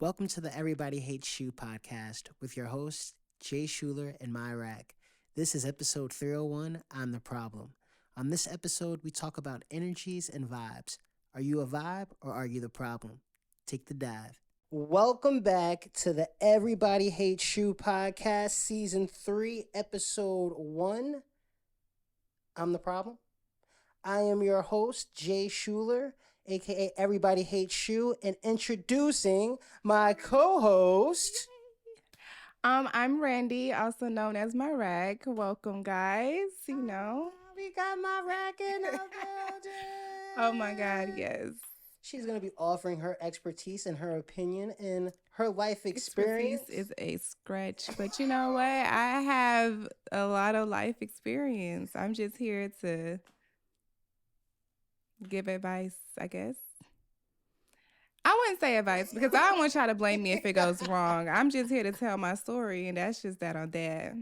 Welcome to the Everybody Hates Shu podcast with your hosts, Shuler and Myraq. This is episode 301, I'm the Problem. On this episode, we talk about energies and vibes. Are you a vibe or are you the problem? Take the dive. Welcome back to the Everybody Hates Shu podcast, season 3, episode 1. I'm the Problem. I am your host, Shuler, aka Everybody Hates Shu, and introducing my co-host. I'm Randy, also known as Myraq. Welcome, guys. We got Myraq in the building. Oh my God, yes. She's going to be offering her expertise and her opinion and her life experience. Expertise is a stretch, but you know what? I have a lot of life experience. I'm just here to give advice, I guess. I wouldn't say advice because I don't want y'all to blame me if it goes wrong. I'm just here to tell my story, and that's just that on that.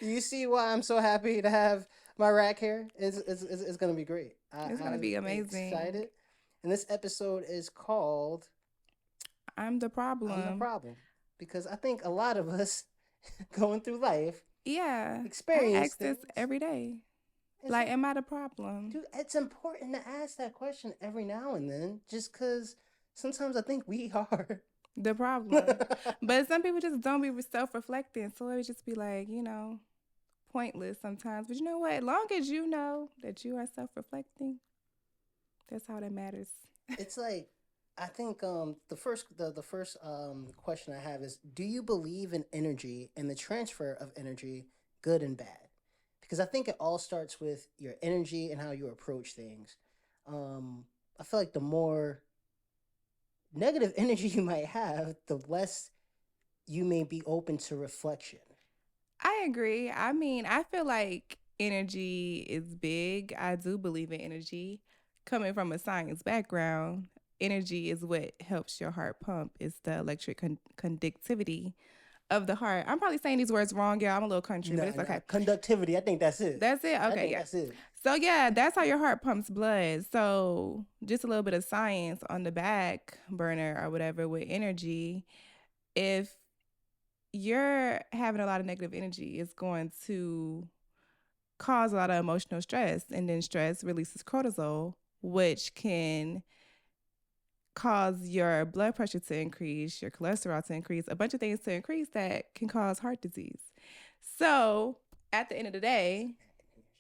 You see why I'm so happy to have Myraq here? It's going to be great. It's going to be amazing. Excited. And this episode is called I'm the Problem. I'm the Problem. Because I think a lot of us going through life experience I ask this every day. Am I the problem? Dude, it's important to ask that question every now and then, just because sometimes I think we are the problem. But some people just don't be self-reflecting, so it would just be pointless sometimes. But you know what? As long as you know that you are self-reflecting, that's all that matters. It's like, I think the first question I have is, do you believe in energy and the transfer of energy, good and bad? Because I think it all starts with your energy and how you approach things. I feel like the more negative energy you might have, the less you may be open to reflection. I agree. I mean, I feel like energy is big. I do believe in energy. Coming from a science background, energy is what helps your heart pump. It's the electric conductivity of the heart. I'm probably saying these words wrong, y'all. I'm a little country, but it's okay. Conductivity, I think that's it. That's it? Okay, yeah. That's it. So, yeah, that's how your heart pumps blood. So, just a little bit of science on the back burner or whatever with energy. If you're having a lot of negative energy, it's going to cause a lot of emotional stress. And then stress releases cortisol, which can cause your blood pressure to increase, your cholesterol to increase, a bunch of things to increase that can cause heart disease. So at the end of the day,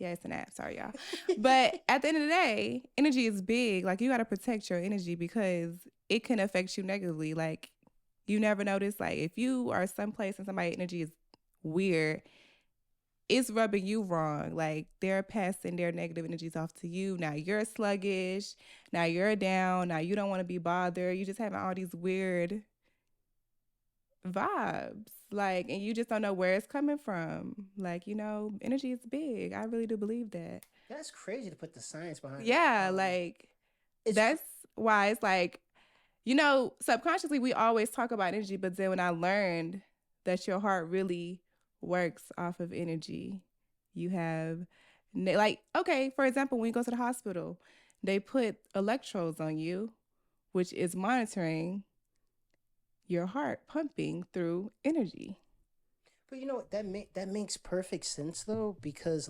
yeah, it's an app, sorry y'all. But at the end of the day, energy is big. Like, you got to protect your energy because it can affect you negatively. Like, you never notice, like, if you are someplace and somebody's energy is weird, it's rubbing you wrong. Like, they're passing their negative energies off to you. Now you're sluggish. Now you're down. Now you don't want to be bothered. You just having all these weird vibes. Like, and you just don't know where it's coming from. Like, energy is big. I really do believe that. That's crazy to put the science behind it. Yeah, that's why it's like, subconsciously we always talk about energy, but then when I learned that your heart really works off of energy, you have for example, when you go to the hospital, they put electrodes on you, which is monitoring your heart pumping through energy. But you know what, that makes perfect sense though, because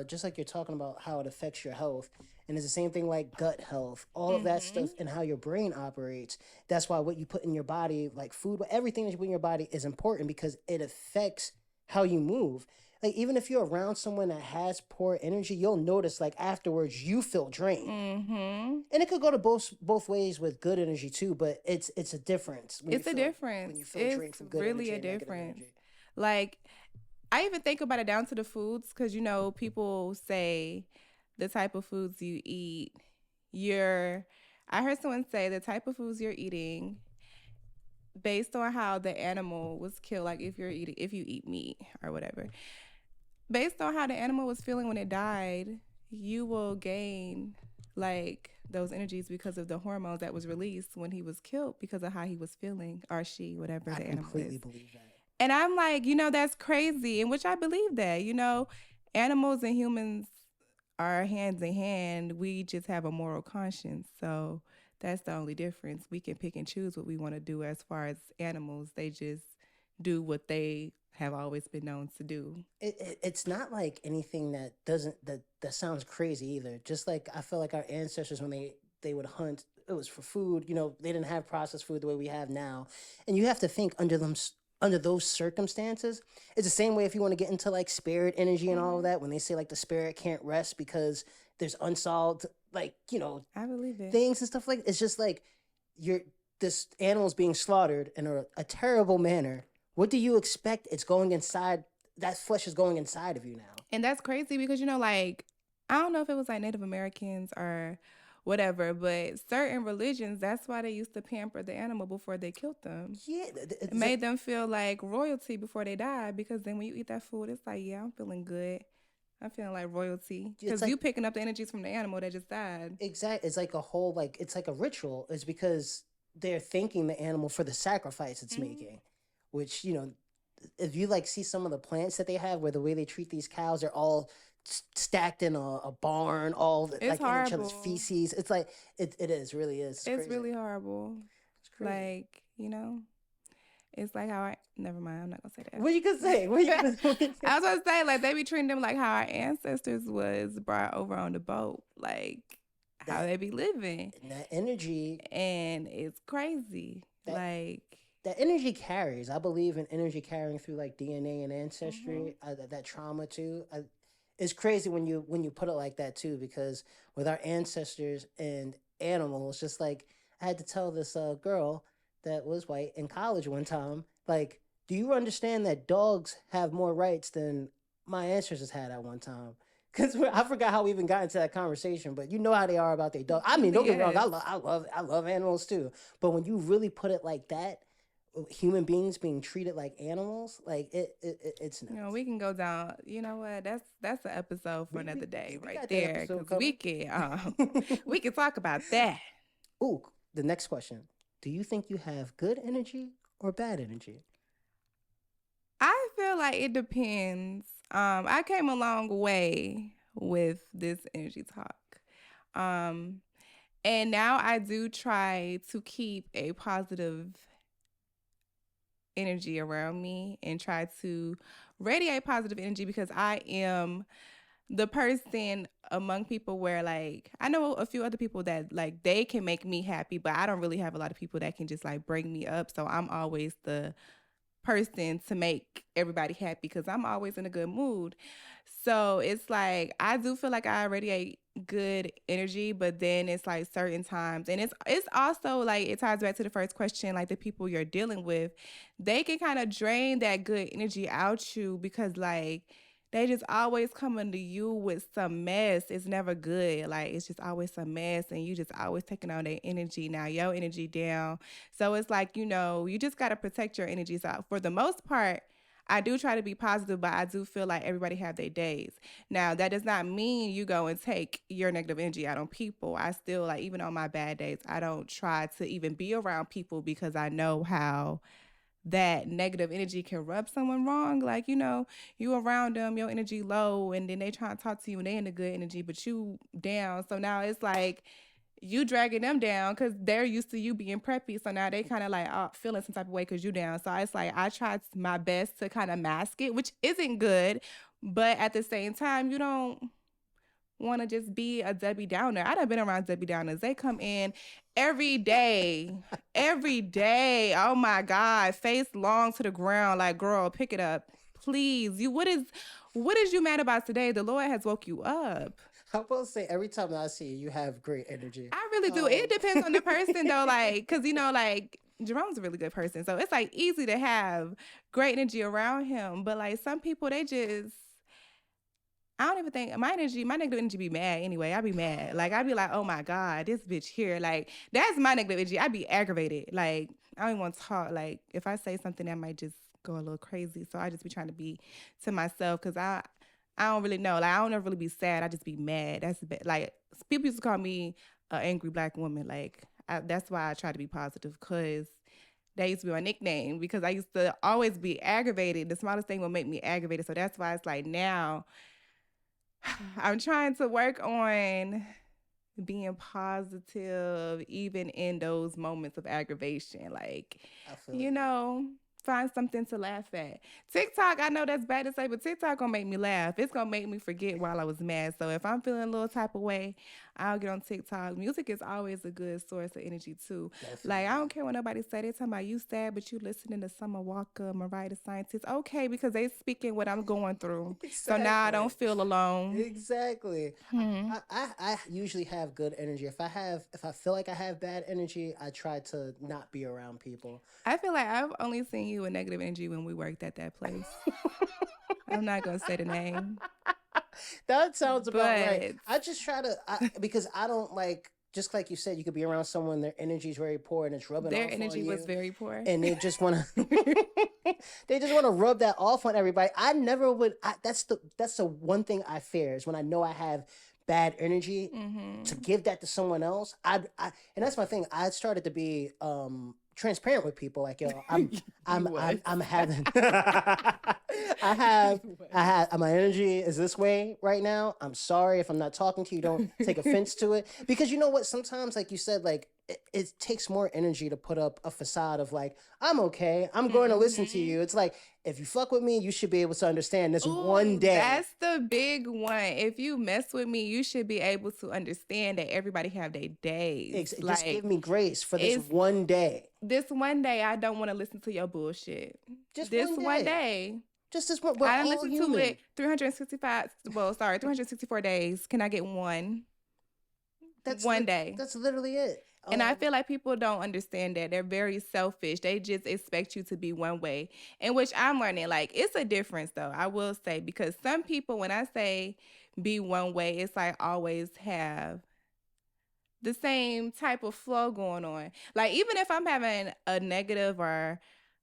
just like you're talking about how it affects your health, and it's the same thing like gut health, all of that stuff, and how your brain operates. That's why what you put in your body, like food, everything that you put in your body is important because it affects how you move. Like, even if you're around someone that has poor energy, you'll notice, like, afterwards you feel drained. And it could go to both ways with good energy too, but it's a difference. It's a difference. When you feel drained from good energy. It's really a difference. Like, I even think about it down to the foods, because people say the type of foods you eat, I heard someone say the type of foods you're eating based on how the animal was killed, like if you eat meat or whatever, based on how the animal was feeling when it died, you will gain like those energies because of the hormones that was released when he was killed because of how he was feeling, or she, whatever the animal is. I completely believe that. And I'm like, that's crazy, in which I believe that, animals and humans are hands in hand. We just have a moral conscience, so That's the only difference. We can pick and choose what we want to do. As far as animals, they just do what they have always been known to do. It's not like anything that doesn't that sounds crazy either. Just like I feel like our ancestors when they would hunt, it was for food. You know, they didn't have processed food the way we have now, and you have to think under those circumstances. It's the same way if you want to get into like spirit energy and all of Mm-hmm. that. When they say like the spirit can't rest because there's unsolved like I believe it. things and stuff like it's just like you're this animal's being slaughtered in a terrible manner. What do you expect? It's going inside. That flesh is going inside of you now. And that's crazy because, like, I don't know if it was like Native Americans or whatever, but certain religions, that's why they used to pamper the animal before they killed them. Yeah, It made them feel like royalty before they died, because then when you eat that food, it's like, yeah, I'm feeling good. I'm feeling like royalty because like you picking up the energies from the animal that just died. exact. It's like a whole like it's like a ritual. It's because they're thanking the animal for the sacrifice it's Mhm. making, which if you like see some of the plants that they have, where the way they treat these cows, they're all stacked in a barn, all It's like in each other's horrible. feces. It's like it is really is. It's It's crazy. really horrible. It's crazy. Like, it's like how never mind, I'm not gonna say that. What you gonna say? What you gonna say? I was gonna say, like, they be treating them like how our ancestors was brought over on the boat, like how That- they be living, that energy, and it's crazy. That- like that energy carries. I believe in energy carrying through like DNA and ancestry. That trauma too. It's crazy when you put it like that too, because with our ancestors and animals, just like I had to tell this girl that was white in college one time, like, do you understand that dogs have more rights than my ancestors had at one time? Because I forgot how we even got into that conversation, but you know how they are about their dog. I mean, don't get me wrong, Yes. I love animals too, but when you really put it like that, human beings being treated like animals, like it's nuts. we can go down. You know what? That's an episode for another day we right got that there, episode because we covered. can we can talk about that. Ooh, the next question. Do you think you have good energy or bad energy? I feel like it depends. I came a long way with this energy talk. And now I do try to keep a positive energy around me and try to radiate positive energy, because I am the person among people where, like, I know a few other people that, like, they can make me happy, but I don't really have a lot of people that can just like bring me up. So I'm always the person to make everybody happy because I'm always in a good mood. So it's like I do feel like I radiate good energy, but then it's like certain times, and it's also like it ties back to the first question, like the people you're dealing with, they can kind of drain that good energy out you, because like they just always coming to you with some mess. It's never good. Like it's just always some mess, and you just always taking on their energy. Now your energy down. So it's like, you just got to protect your energy. So for the most part, I do try to be positive, but I do feel like everybody have their days. Now, that does not mean you go and take your negative energy out on people. I still, like, even on my bad days, I don't try to even be around people, because I know how that negative energy can rub someone wrong. Like, you around them, your energy low, and then they try to talk to you and they in the good energy, but you down. So now it's like you dragging them down because they're used to you being preppy. So now they kind of like feeling some type of way because you down. So it's like I tried my best to kind of mask it, which isn't good. But at the same time, you don't want to just be a Debbie Downer. I done been around Debbie Downers. They come in every day, every day. Oh my God, face long to the ground. Like, girl, pick it up, please. What is you mad about today? The Lord has woke you up. I will say every time I see you, you have great energy. I really do. It depends on the person though, like, cause like Jerome's a really good person, so it's like easy to have great energy around him. But like some people, they just, I don't even think my negative energy be mad anyway. I be mad. Like I be like, oh my God, this bitch here. Like that's my negative energy. I be aggravated. Like I don't even want to talk. Like if I say something that might just go a little crazy. So I just be trying to be to myself, because I don't really know. Like I don't ever really be sad. I just be mad. That's like people used to call me an angry Black woman. Like that's why I try to be positive, because that used to be my nickname, because I used to always be aggravated. The smallest thing would make me aggravated. So that's why it's like now I'm trying to work on being positive, even in those moments of aggravation. Like, I feel you you. know, find something to laugh at. TikTok, I know that's bad to say, but TikTok gonna make me laugh. It's gonna make me forget while I was mad. So if I'm feeling a little type of way, I'll get on TikTok. Music is always a good source of energy too. Like, I Definitely. don't care what nobody say. They talking about you sad, but you listening to Summer Walker, Mariah the Scientist. Okay, because they speaking what I'm going through. So now I don't Exactly. feel alone. Exactly. Hmm. I usually have good energy. If I feel like I have bad energy, I try to not be around people. I feel like I've only seen you with negative energy when we worked at that place. I'm not gonna say the name, That sounds about right. but I just try to because I don't like, just like you said, you could be around someone, their energy is very poor and it's rubbing their off on energy was you, very poor. and they just want to they just want to rub that off on everybody. I never would. That's the one thing I fear is when I know I have bad energy to Hmm. give that to someone else. And that's my thing. I started to be transparent with people. Like, yo, You was. I'm having I have You was. I have my energy is this way right now. I'm sorry if I'm not talking to you. Don't take offense to it, because you know what? Sometimes, like you said, like it takes more energy to put up a facade of like, I'm okay, I'm going to listen to Hmm. you. It's like, if you fuck with me, you should be able to understand this one Ooh, day. that's the big one. If you mess with me, you should be able to understand that everybody have their days. Just give Like, me grace for this it's one day. this one day I don't want to listen to your bullshit. Just This one one day. day Just this one. We're I done all listened to human. it 365, well, sorry, 364 days. Can I get That's one day? that's literally it. And I feel like people don't understand that. They're very selfish. They just expect you to be one way, in which I'm learning. Like, it's a difference, though, I will say, because some people, when I say be one way, it's like always have the same type of flow going on. Like, even if I'm having a negative or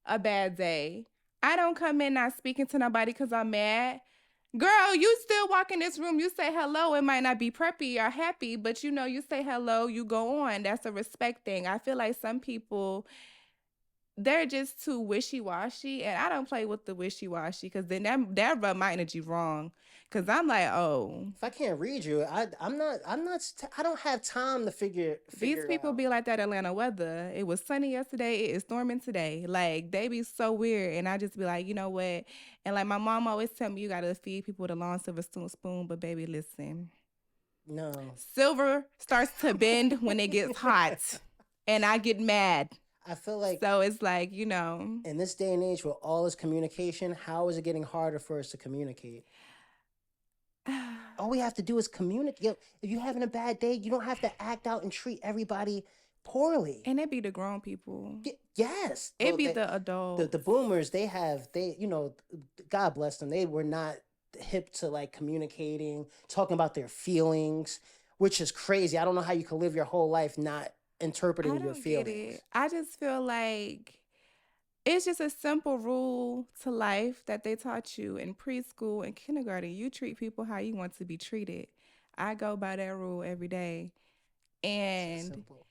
a bad day, I don't come in not speaking to nobody because I'm mad. Girl, you still walk in this room, you say hello. It might not be preppy or happy, but you say hello, you go on. That's a respect thing. I feel like some people, they're just too wishy-washy, and I don't play with the wishy-washy because then that rub my energy wrong. Cause I'm like, oh, if I can't read you, I don't have time to these figure it people out. be like that Atlanta weather. It was sunny yesterday, it is storming today. Like, they be so weird, and I just be like, you know what? And like my mom always tell me, you gotta feed people with a long silver spoon. But baby, listen, No. silver starts to bend when it gets hot, and I get mad. I feel like So it's like, you know. in this day and age with all this communication, how is it getting harder for us to communicate? All we have to do is communicate. Yo, if you're having a bad day, you don't have to act out and treat everybody poorly. And it be the grown people. Yes. It Well, be the the adults. boomers, they God bless them, they were not hip to like communicating, talking about their feelings, which is crazy. I don't know how you can live your whole life not I interpreting your don't get feelings. it. I just feel like it's just a simple rule to life that they taught you in preschool and kindergarten. You treat people how you want to be treated. I go by that rule every day. So And simple.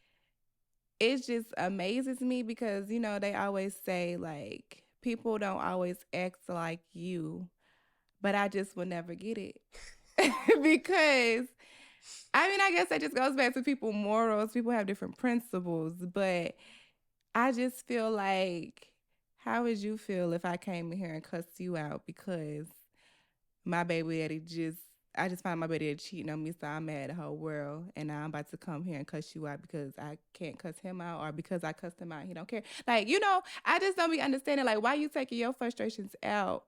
it just amazes me because, they always say, like, people don't always act like you, but I just will never get it. Because, I mean, I guess that just goes back to people morals. People have different principles, but I just feel like, how would you feel if I came in here and cussed you out because my baby daddy I just found my baby daddy cheating on me, so I'm mad at the whole world, and now I'm about to come here and cuss you out because I can't cuss him out, or because I cussed him out, he don't care. Like, I just don't be understanding, like, why you taking your frustrations out,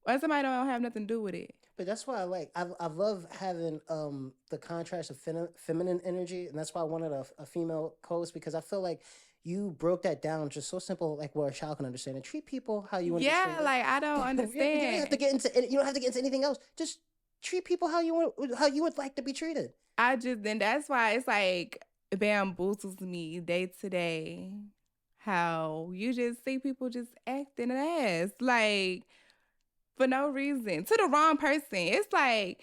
or somebody don't have nothing to do with it. But that's why I love having the contrast of feminine energy, and that's why I wanted a female co-host, because I feel like you broke that down just so simple, like where a child can understand it. Treat people how you want to be Yeah, treated. like, I don't You don't have to understand. get into you don't have to get into anything else. Just treat people how you would like to be treated. And that's why it's like bamboozles me day to day how you just see people just acting an ass, like, for no reason, to the wrong person. It's like,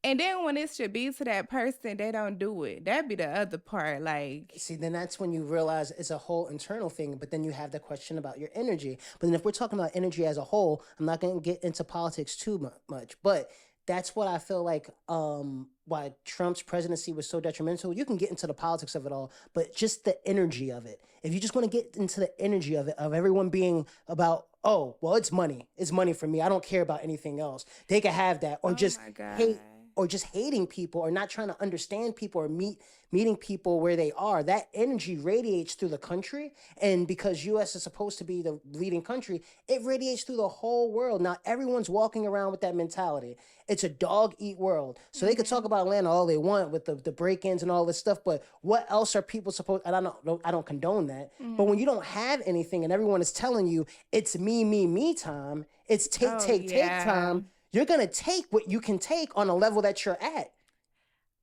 and then when it should be to that person, they don't do it. That'd be the other part. Like, See, then that's when you realize it's a whole internal thing, but then you have the question about your energy. But then if we're talking about energy as a whole, I'm not going to get into politics too much, but that's what I feel like why Trump's presidency was so detrimental. You can get into the politics of it all, but just the energy of it. If you just want to get into the energy of it, of everyone being about, oh, well, it's money. It's money for me. I don't care about anything else. They can have that. Or Oh just my God. hate, or just hating people, or not trying to understand people, or meeting people where they are. That energy radiates through the country, and because US is supposed to be the leading country, it radiates through the whole world. Now everyone's walking around with that mentality. It's a dog eat world. So they could talk about Atlanta all they want with the break-ins and all this stuff, but what else are people supposed, and I don't condone that. But when you don't have anything and everyone is telling you it's me time, it's take time, you're going to take what you can take on a level that you're at.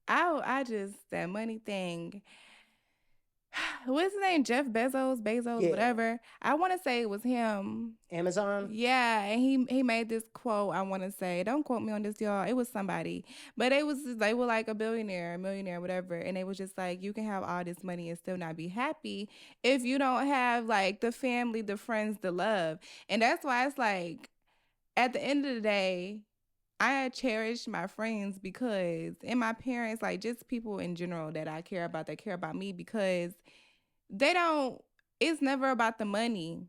I just, that money thing. What's his name? Jeff Bezos, Yeah. whatever. I want to say it was him. Amazon? Yeah, and he made this quote, I want to say. Don't quote me on this, y'all. It was somebody. But they were like a billionaire, a millionaire, whatever. And they was just like, you can have all this money and still not be happy if you don't have like the family, the friends, the love. And that's why it's like, at the end of the day, I cherish my friends because, and my parents, like just people in general that I care about, that care about me, because it's never about the money.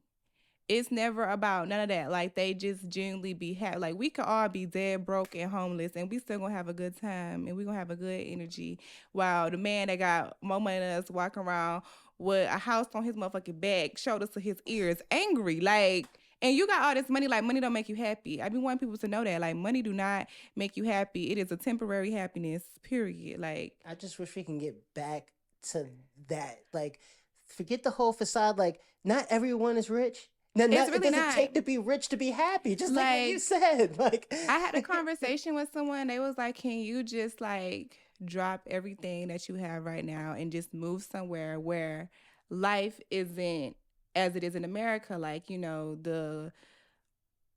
It's never about none of that. Like, they just genuinely be happy. Like, we could all be dead, broke, and homeless, and we still gonna have a good time, and we gonna have a good energy. While the man that got more money than us walking around with a house on his motherfucking back, shoulders to his ears, angry. Like, and you got all this money. Like, money don't make you happy. I be wanting people to know that. Like, money do not make you happy. It is a temporary happiness, period. Like, I just wish we can get back to that. Like, forget the whole facade. Like, not everyone is rich. It's really it doesn't not. take to be rich to be happy. Just like what you said. Like, I had a conversation with someone. They was like, can you just like drop everything that you have right now and just move somewhere where life isn't as it is in America? Like, you know,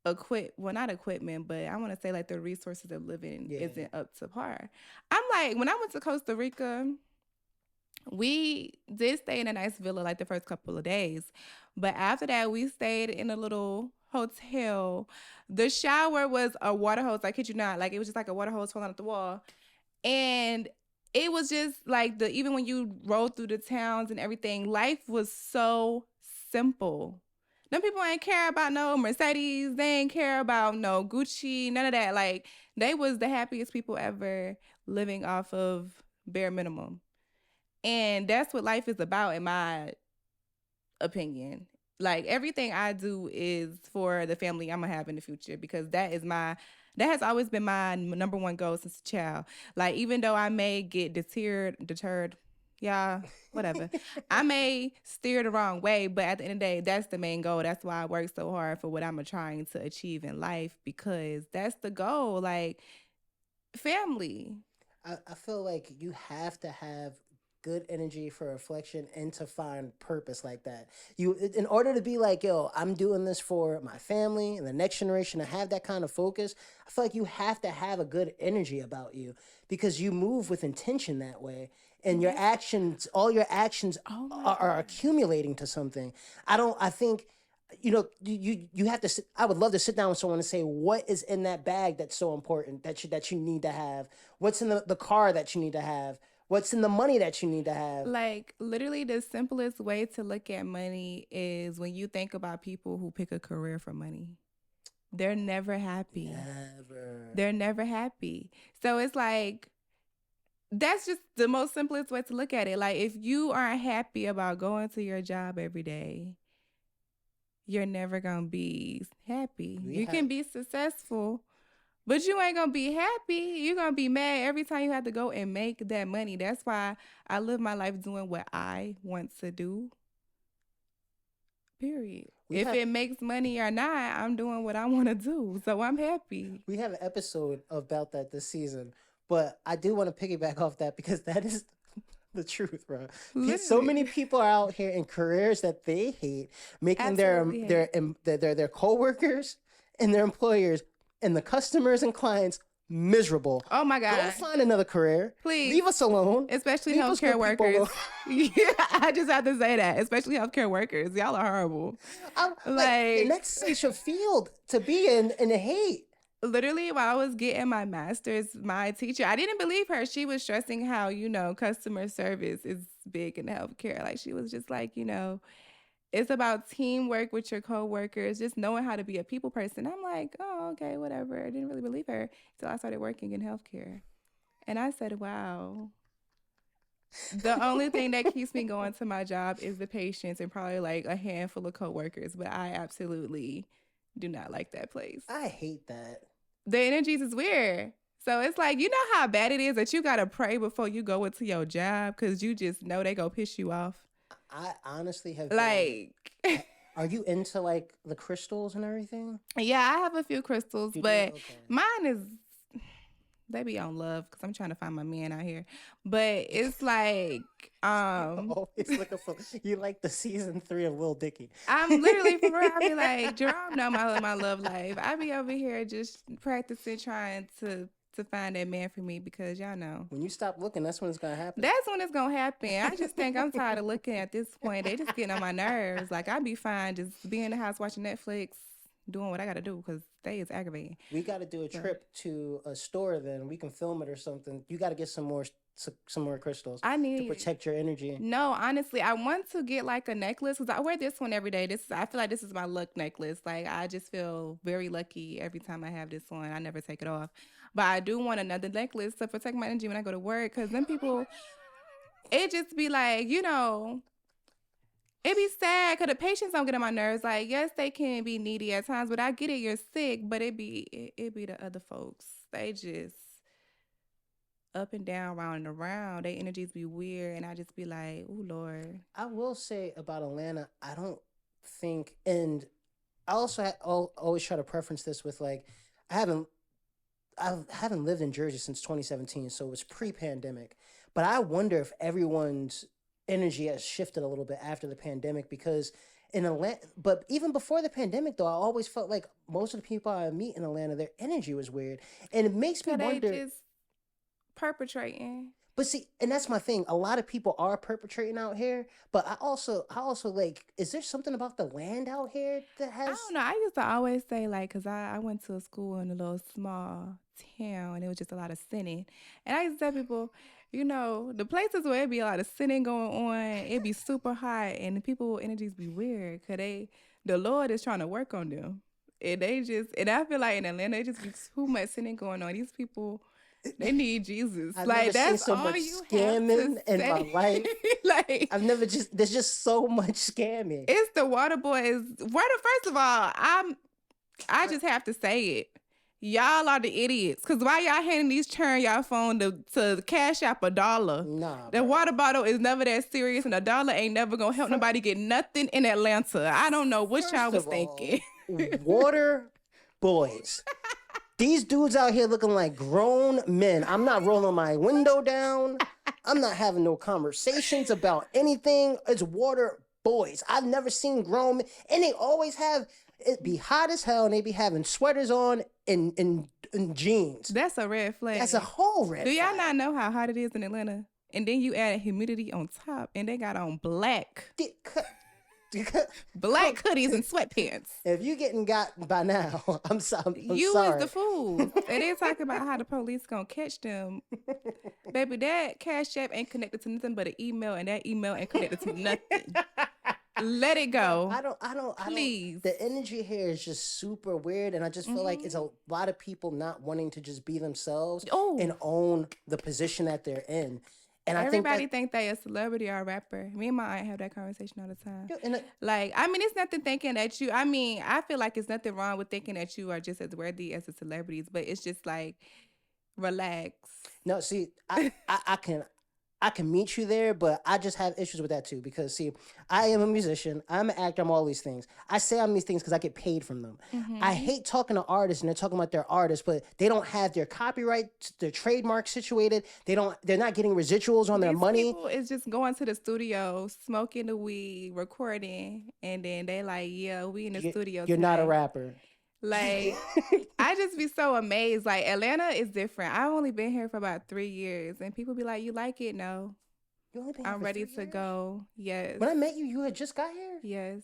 not equipment, but I want to say like the resources of living isn't up to par. I'm like, when I went to Costa Rica, we did stay in a nice villa like the first couple of days. But after that, we stayed in a little hotel. The shower was a water hose. I kid you not. Like, it was just like a water hose falling out the wall. And it was just like even when you rode through the towns and everything, life was so simple. Them people ain't care about no Mercedes. They ain't care about no Gucci, none of that. Like, they was the happiest people ever, living off of bare minimum. And that's what life is about, in my opinion. Like, everything I do is for the family I'm gonna have in the future, because that has always been my number one goal since a child. Like, even though I may get deterred, yeah, whatever. I may steer the wrong way, but at the end of the day, that's the main goal. That's why I work so hard for what I'm trying to achieve in life, because that's the goal. Like, family. I feel like you have to have good energy for reflection and to find purpose like that. In order to be like, yo, I'm doing this for my family and the next generation, to have that kind of focus, I feel like you have to have a good energy about you, because you move with intention that way. And your actions, all your actions are accumulating to something. I think, you know, you have to I would love to sit down with someone and say, what is in that bag that's so important that you need to have? What's in the car that you need to have? What's in the money that you need to have? Like, literally, the simplest way to look at money is when you think about people who pick a career for money. They're never happy. Never. They're never happy. So it's like, that's just the most simplest way to look at it. Like, if you aren't happy about going to your job every day, you're never going to be happy. You can be successful, but you ain't going to be happy. You're going to be mad every time you have to go and make that money. That's why I live my life doing what I want to do. Period. If it makes money or not, I'm doing what I want to do. So I'm happy. We have an episode about that this season, but I do want to piggyback off that, because that is the truth, bro. Literally. So many people are out here in careers that they hate, making their coworkers and their employers and the customers and clients miserable. Oh my God. Go find another career. Please. Leave us alone. Especially healthcare workers. Yeah, I just have to say that. Especially healthcare workers. Y'all are horrible. And that's such a field to be in and to hate. literally while I was getting my master's, my teacher, I didn't believe her. She was stressing how, customer service is big in healthcare. Like she was just like, it's about teamwork with your coworkers, just knowing how to be a people person. I'm like, oh, okay, whatever. I didn't really believe her until I started working in healthcare. And I said, wow. The only thing that keeps me going to my job is the patients and probably like a handful of coworkers, but I absolutely do not like that place. I hate that. The energies is weird. So it's like, you know how bad it is that you got to pray before you go into your job because you just know they go piss you off. I honestly have like are you into like the crystals and everything? Yeah, I have a few crystals, but Okay. mine is they be on love because I'm trying to find my man out here. But it's like always looking for you like the season 3 of Lil Dicky. I'm literally for real. I be like, Jerome know my love life. I be over here just practicing trying to find that man for me because y'all know. When you stop looking, that's when it's gonna happen. That's when it's gonna happen. I just think I'm tired of looking at this point. They just getting on my nerves. Like I'd be fine just being in the house watching Netflix, doing what I gotta do because they is aggravating. We gotta do a trip to a store then. We can film it or something. You gotta get some more crystals. I need to protect your energy. No, honestly, I want to get like a necklace because I wear this one every day. I feel like this is my luck necklace. Like I just feel very lucky every time I have this one. I never take it off. But I do want another necklace to protect my energy when I go to work because then people, it just be like, it be sad because the patients don't get on my nerves. Like, yes, they can be needy at times, but I get it, you're sick. But it be the other folks. They just up and down, round and around. Their energies be weird, and I just be like, "Ooh, Lord." I will say about Atlanta, I don't think, and I also always try to preference this with like, I haven't lived in Jersey since 2017, so it was pre-pandemic. But I wonder if everyone's energy has shifted a little bit after the pandemic because in Atlanta, but even before the pandemic though, I always felt like most of the people I meet in Atlanta, their energy was weird, and it makes me wonder. Just perpetrating. But see, and that's my thing. A lot of people are perpetrating out here, but I also like, is there something about the land out here that has? I don't know. I used to always say like, cause I went to a school in a little small town, and it was just a lot of sinning. And I used to tell people, the places where it be a lot of sinning going on, it be super hot, and the people energies be weird, cause the Lord is trying to work on them, and I feel like in Atlanta, it just be too much sinning going on. These people. They need Jesus. I've like never that's seen so all much you scamming have to in say. my life. Like there's just so much scamming. It's the water boys. First of all, I just have to say it. Y'all are the idiots. Cause why y'all handing these turn y'all phone to cash out $1? Nah, the water bottle is never that serious, and $1 ain't never gonna help nobody get nothing in Atlanta. I don't know what y'all was thinking. Water boys. These dudes out here looking like grown men. I'm not rolling my window down. I'm not having no conversations about anything. It's water boys. I've never seen grown men. And they always have, it be hot as hell, and they be having sweaters on and jeans. That's a red flag. That's a whole red flag. Do y'all not know how hot it is in Atlanta? And then you add humidity on top, and they got on black hoodies and sweatpants. If you getting got by now, I'm sorry. You is the fool. And they talking about how the police gonna catch them. Baby, that Cash App ain't connected to nothing but an email, and that email ain't connected to nothing. Let it go. I don't. Please. The energy here is just super weird, and I just feel like it's a lot of people not wanting to just be themselves and own the position that they're in. And everybody think they a celebrity or a rapper. Me and my aunt have that conversation all the time. It's nothing thinking that you. I feel like it's nothing wrong with thinking that you are just as worthy as the celebrities, but it's just like, relax. No, see, I can meet you there, but I just have issues with that too because, see, I am a musician. I'm an actor. I'm all these things. I say I'm these things because I get paid from them. Mm-hmm. I hate talking to artists and they're talking about their artists, but they don't have their copyright, their trademark situated. They're not getting residuals on their money. People is just going to the studio, smoking the weed, recording, and then they like, yeah, we in the studio. You're not a rapper. Like, I just be so amazed. Like, Atlanta is different. I've only been here for about 3 years, and people be like, you like it? No. You only been here I'm for ready 3 to years? go. Yes. When I met you, you had just got here? Yes.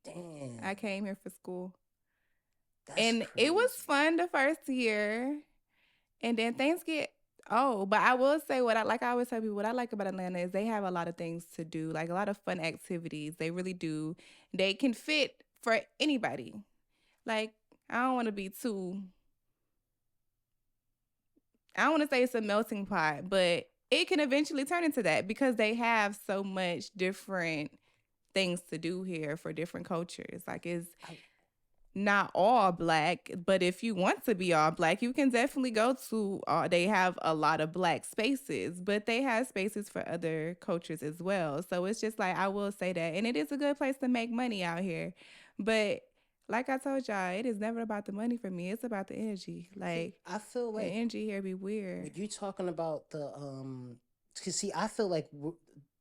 Damn. I came here for school. That's And it was crazy. fun the first year, and then things get old. But I will say I always tell people, what I like about Atlanta is they have a lot of things to do, like a lot of fun activities. They really do. They can fit for anybody. Like, I don't want to be too I don't want to say it's a melting pot, but it can eventually turn into that because they have so much different things to do here for different cultures. Like, it's I, not all black, but if you want to be all black, you can definitely go to. They have a lot of black spaces, but they have spaces for other cultures as well. So it's just like, I will say that, and it is a good place to make money out here. But like I told y'all, it is never about the money for me. It's about the energy. see, Like, I feel the like energy here be weird. when you talking about the 'cause see, I feel like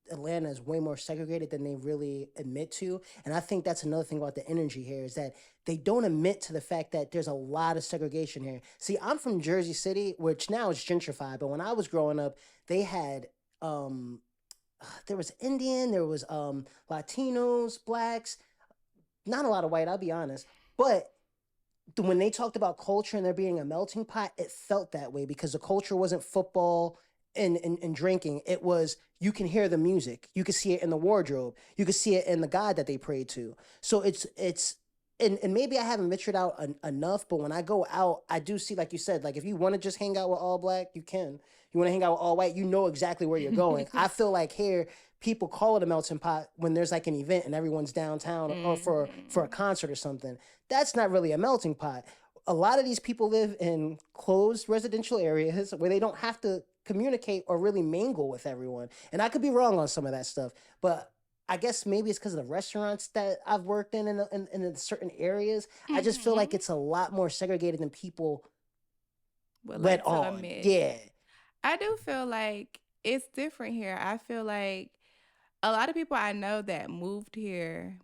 Atlanta is way more segregated than they really admit to, and I think that's another thing about the energy here is that they don't admit to the fact that there's a lot of segregation here. See, I'm from Jersey City, which now is gentrified, but when I was growing up, they had um there was Indian, there was Latinos, blacks, not a lot of white, I'll be honest, but when they talked about culture and there being a melting pot, it felt that way because the culture wasn't football and drinking. It was you can hear the music, you can see it in the wardrobe, you can see it in the God that they prayed to. So it's and maybe I haven't ventured out enough, but when I go out, I do see, like you said, like if you want to just hang out with all black, you can. You want to hang out with all white, you know exactly where you're going. I feel like here people call it a melting pot when there's like an event and everyone's downtown or for a Hmm. concert or something. That's not really a melting pot. A lot of these people live in closed residential areas where they don't have to communicate or really mingle with everyone. And I could be wrong on some of that stuff, but I guess maybe it's because of the restaurants that I've worked in certain areas. I just feel like Hmm. it's a lot more segregated than people Would let like to on. admit. Yeah, I do feel like it's different here. I feel like a lot of people I know that moved here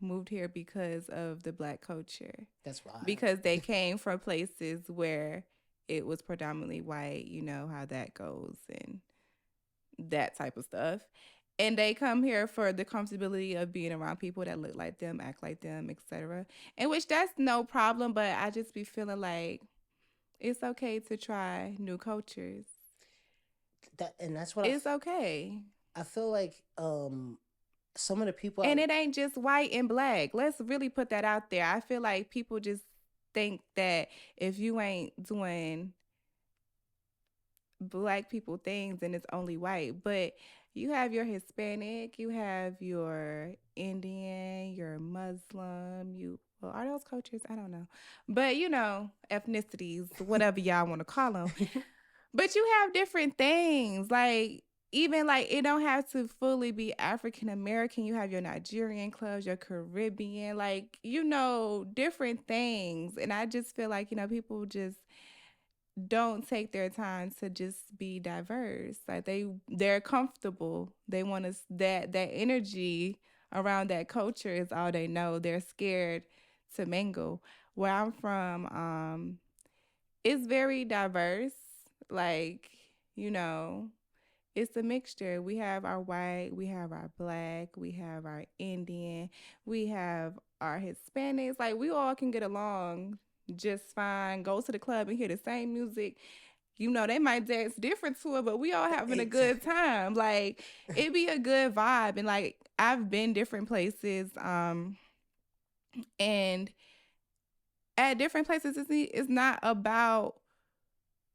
because of the black culture, that's wild. because they came from places where it was predominantly white, you know how that goes and that type of stuff. And they come here for the comfortability of being around people that look like them, act like them, etc. In which that's no problem, but I just be feeling like it's okay to try new cultures. That's what It's okay. I feel like some of the people And it ain't just white and black. Let's really put that out there. I feel like people just think that if you ain't doing black people things, then it's only white. But you have your Hispanic, you have your Indian, your Muslim, you well, are those cultures? I don't know. But you know, ethnicities, whatever y'all want to call them. But you have different things. Like, even like it don't have to fully be African American. You have your Nigerian clubs, your Caribbean, like, you know, different things. And I just feel like, you know, people just don't take their time to just be diverse. Like, they're comfortable. They want to that energy around that culture is all they know. They're scared to mingle. Where I'm from, it's very diverse. Like, you know, it's a mixture. We have our white, we have our black, we have our Indian, we have our Hispanics. Like, we all can get along just fine. Go to the club and hear the same music. You know, they might dance different to it, but we all having a good exactly. time. Like, it be a good vibe. And like, I've been different places, and at different places, it's not about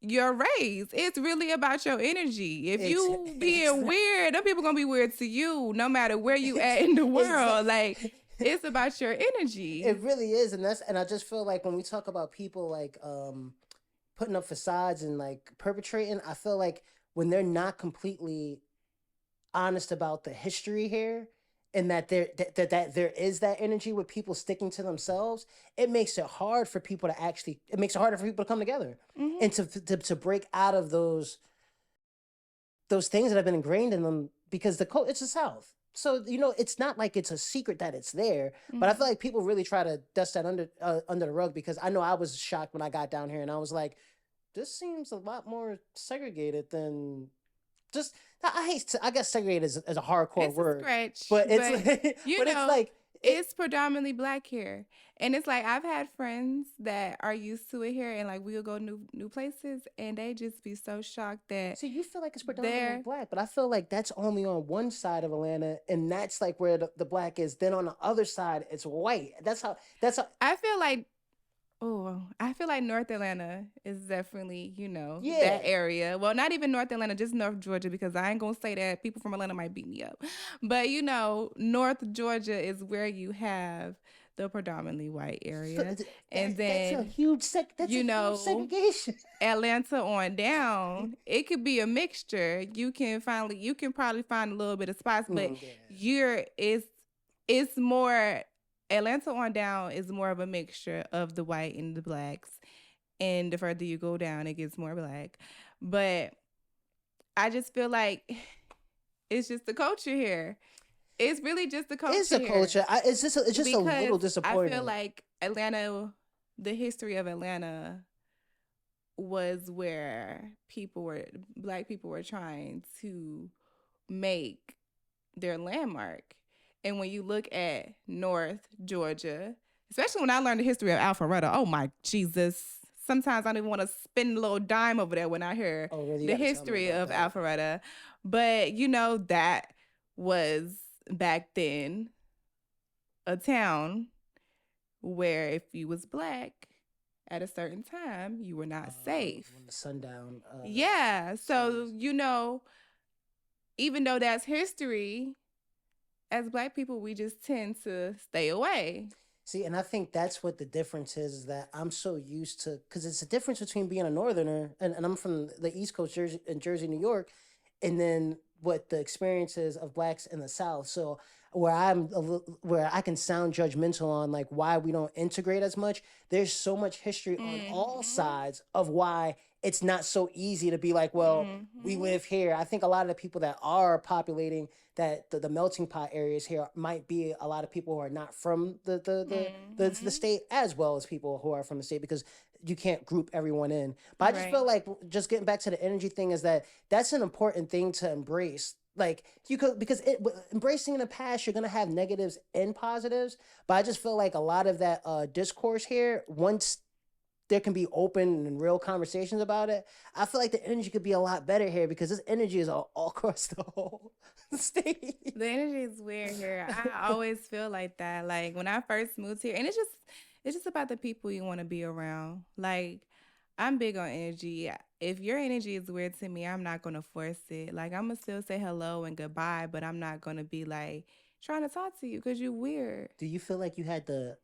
your race. It's really about your energy. If you being Exactly. weird, them people gonna be weird to you, no matter where you at in the world. Like, Exactly. it's about your energy. It really is, and I just feel like when we talk about people like putting up facades and like perpetrating, I feel like when they're not completely honest about the history here and that there is that energy with people sticking to themselves, it makes it hard for people to actually it makes it harder for people to come together Hmm. and to break out of those things that have been ingrained in them because it's the South. So it's not like it's a secret that it's there, but I feel Hmm. like people really try to dust that under the rug because I know I was shocked when I got down here and I was like, this seems a lot more segregated than just. I hate. I guess segregated is a hardcore It's a word, stretch, but it's but like, you but it's know, like It's predominantly black here. And it's like I've had friends that are used to it here and like we'll go new places and they just be so shocked that See, you feel like it's predominantly they're black, but I feel like that's only on one side of Atlanta, and that's like where the black is. Then on the other side, it's white. That's how. That's how. I feel like I feel like North Atlanta is definitely, Yeah. that area. Well, not even North Atlanta, just North Georgia, because I ain't gonna say that people from Atlanta might beat me up. But North Georgia is where you have the predominantly white So area. And that's a then, huge that's a you huge know, segregation. Atlanta on down, it could be a mixture. You can probably find a little bit of spots, but Yeah. it's more Atlanta on down is more of a mixture of the white and the blacks. And the further you go down, it gets more black. But I just feel like it's just the culture here. It's really just the It's culture a here. culture. It's just a Because little I feel disappointing. like Atlanta, the history of Atlanta was where black people were trying to make their landmark. And when you look at North Georgia, especially when I learned the history of Alpharetta, oh my Jesus. Sometimes I don't even want to spend a little dime over there when I hear Oh, really? You the got to tell me history about of that. Alpharetta. But that was back then a town where if you was black at a certain time, you were not safe. When the sundown. Yeah. So, even though that's history, as black people, we just tend to stay away. See, and I think that's what the difference is that I'm so used to, because it's a difference between being a northerner, and I'm from the East Coast, Jersey, New York, and then what the experiences of blacks in the South. So where I can sound judgmental on like why we don't integrate as much. There's so much history on all Mm-hmm. sides of why it's not so easy to be like, well, we Mm-hmm. live here. I think a lot of the people that are populating that the melting pot areas here might be a lot of people who are not from the Mm-hmm. state, as well as people who are from the state, because you can't group everyone in. But I just Right. feel like, just getting back to the energy thing, is that that's an important thing to embrace. Like, you could, because embracing in the past, you're gonna have negatives and positives. But I just feel like a lot of that discourse here, once there can be open and real conversations about it, I feel like the energy could be a lot better here, because this energy is all across the whole state. The energy is weird here. I always feel like that. Like when I first moved here, and it's just about the people you want to be around. Like I'm big on energy. If your energy is weird to me, I'm not gonna force it. Like I'm gonna still say hello and goodbye, but I'm not gonna be like trying to talk to you because you're weird. Do you feel like you had to,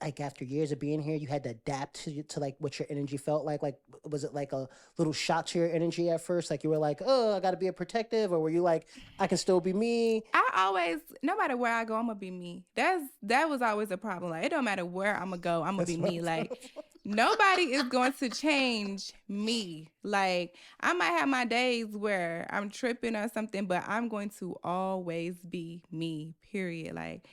like, after years of being here, you had to adapt to like what your energy felt like? Like, was it like a little shock to your energy at first? Like, you were like, oh, I got to be a protective, or were you like, I can still be me? I always, no matter where I go, I'm gonna be me. That was always a problem. Like it don't matter where I'm gonna go, I'm gonna be That's what I'm me. talking Like about. nobody is going to change me. Like I might have my days where I'm tripping or something, but I'm going to always be me. Period. Like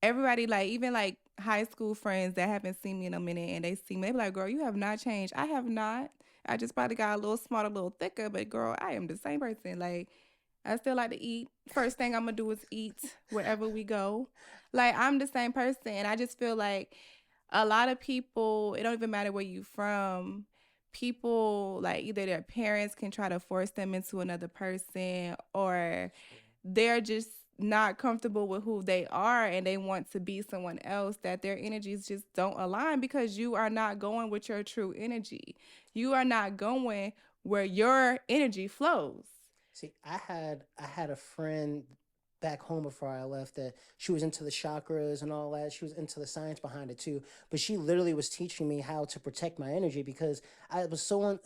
everybody, like even like high school friends that haven't seen me in a minute and they see me, they be like, "Girl, you have not changed." I have not. I just probably got a little smarter, a little thicker, but girl, I am the same person. Like I still like to eat. First thing I'm gonna do is eat wherever we go. Like I'm the same person, and I just feel like a lot of people. It don't even matter where you from. People like either their parents can try to force them into another person, or they're just not comfortable with who they are and they want to be someone else, that their energies just don't align because you are not going with your true energy. You are not going where your energy flows. See, I had a friend back home before I left, that she was into the chakras and all that. She was into the science behind it too. But she literally was teaching me how to protect my energy, because I was someone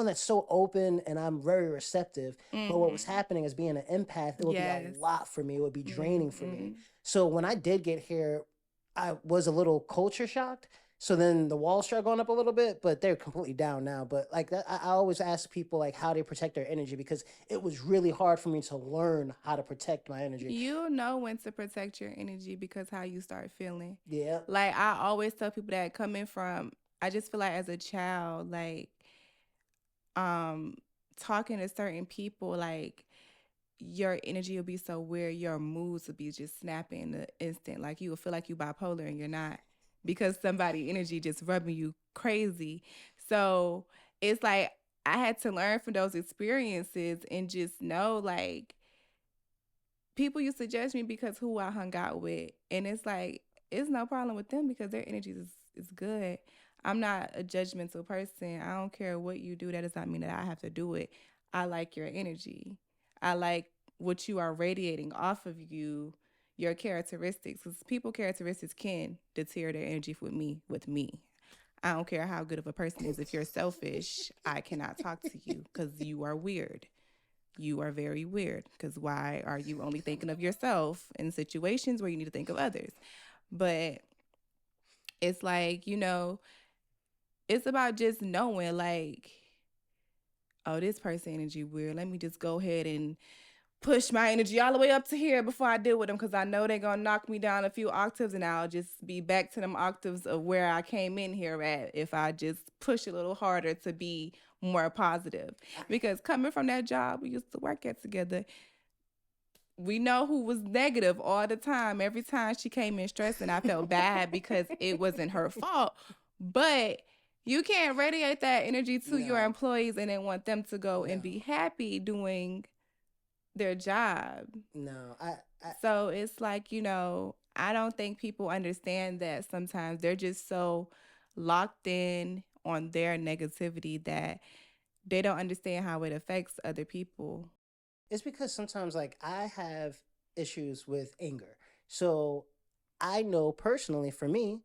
that's so open, and I'm very receptive. But what was Mm-hmm. happening is, being an empath, it would be a Yes. lot for me. It would be draining for me. Mm-hmm. So when I did get here, I was a little culture shocked. So then the walls started going up a little bit, but they're completely down now. But like that, I always ask people like how they protect their energy, because it was really hard for me to learn how to protect my energy. You'll know when to protect your energy because how you start feeling. Yeah. Like I always tell people that coming from, I just feel like as a child, like um talking to certain people, like your energy will be so weird. Your moods will be just snapping in the instant. Like you will feel like you bipolar and you're not because somebody energy just rubbing you crazy. So it's like I had to learn from those experiences and just know like people used to judge me because who I hung out with. And it's like, it's no problem with them because their energy is good. I'm not a judgmental person. I don't care what you do. That does not mean that I have to do it. I like your energy. I like what you are radiating off of you, your characteristics. Because people characteristics can deter their energy with me. I don't care how good of a person is. If you're selfish, I cannot talk to you because you are weird. You are very weird because why are you only thinking of yourself in situations where you need to think of others? But it's like, it's about just knowing like, oh, this person energy weird. Let me just go ahead and push my energy all the way up to here before I deal with them because I know they're going to knock me down a few octaves and I'll just be back to them octaves of where I came in here at if I just push a little harder to be more positive. Because coming from that job we used to work at together, we know who was negative all the time. Every time she came in stressing, I felt bad because it wasn't her fault. But you can't radiate that energy to your employees and then want them to go and be happy doing their job. No, So it's like, I don't think people understand that sometimes they're just so locked in on their negativity that they don't understand how it affects other people. it's because sometimes like I have issues with anger. So I know personally for me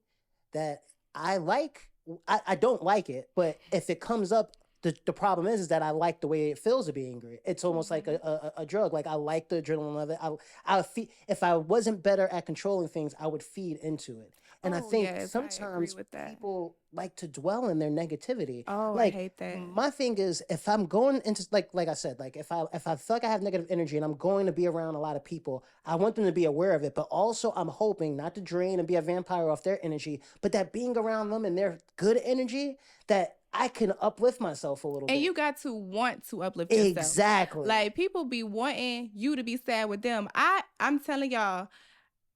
that I like I don't like it, but if it comes up, the problem is that I like the way it feels to be angry. It's almost like a drug. Like I like the adrenaline of it. If I wasn't better at controlling things, I would feed into it. And I think Yes, I agree sometimes with that. people like to dwell in their negativity. Oh, I Like hate that. my thing is, if I'm going into like I said, like if I feel like I have negative energy and I'm going to be around a lot of people, I want them to be aware of it. But also, I'm hoping not to drain and be a vampire off their energy, but that being around them and their good energy, that I can uplift myself a little bit. And you got to want to uplift yourself. Exactly. Like people be wanting you to be sad with them. I'm telling y'all,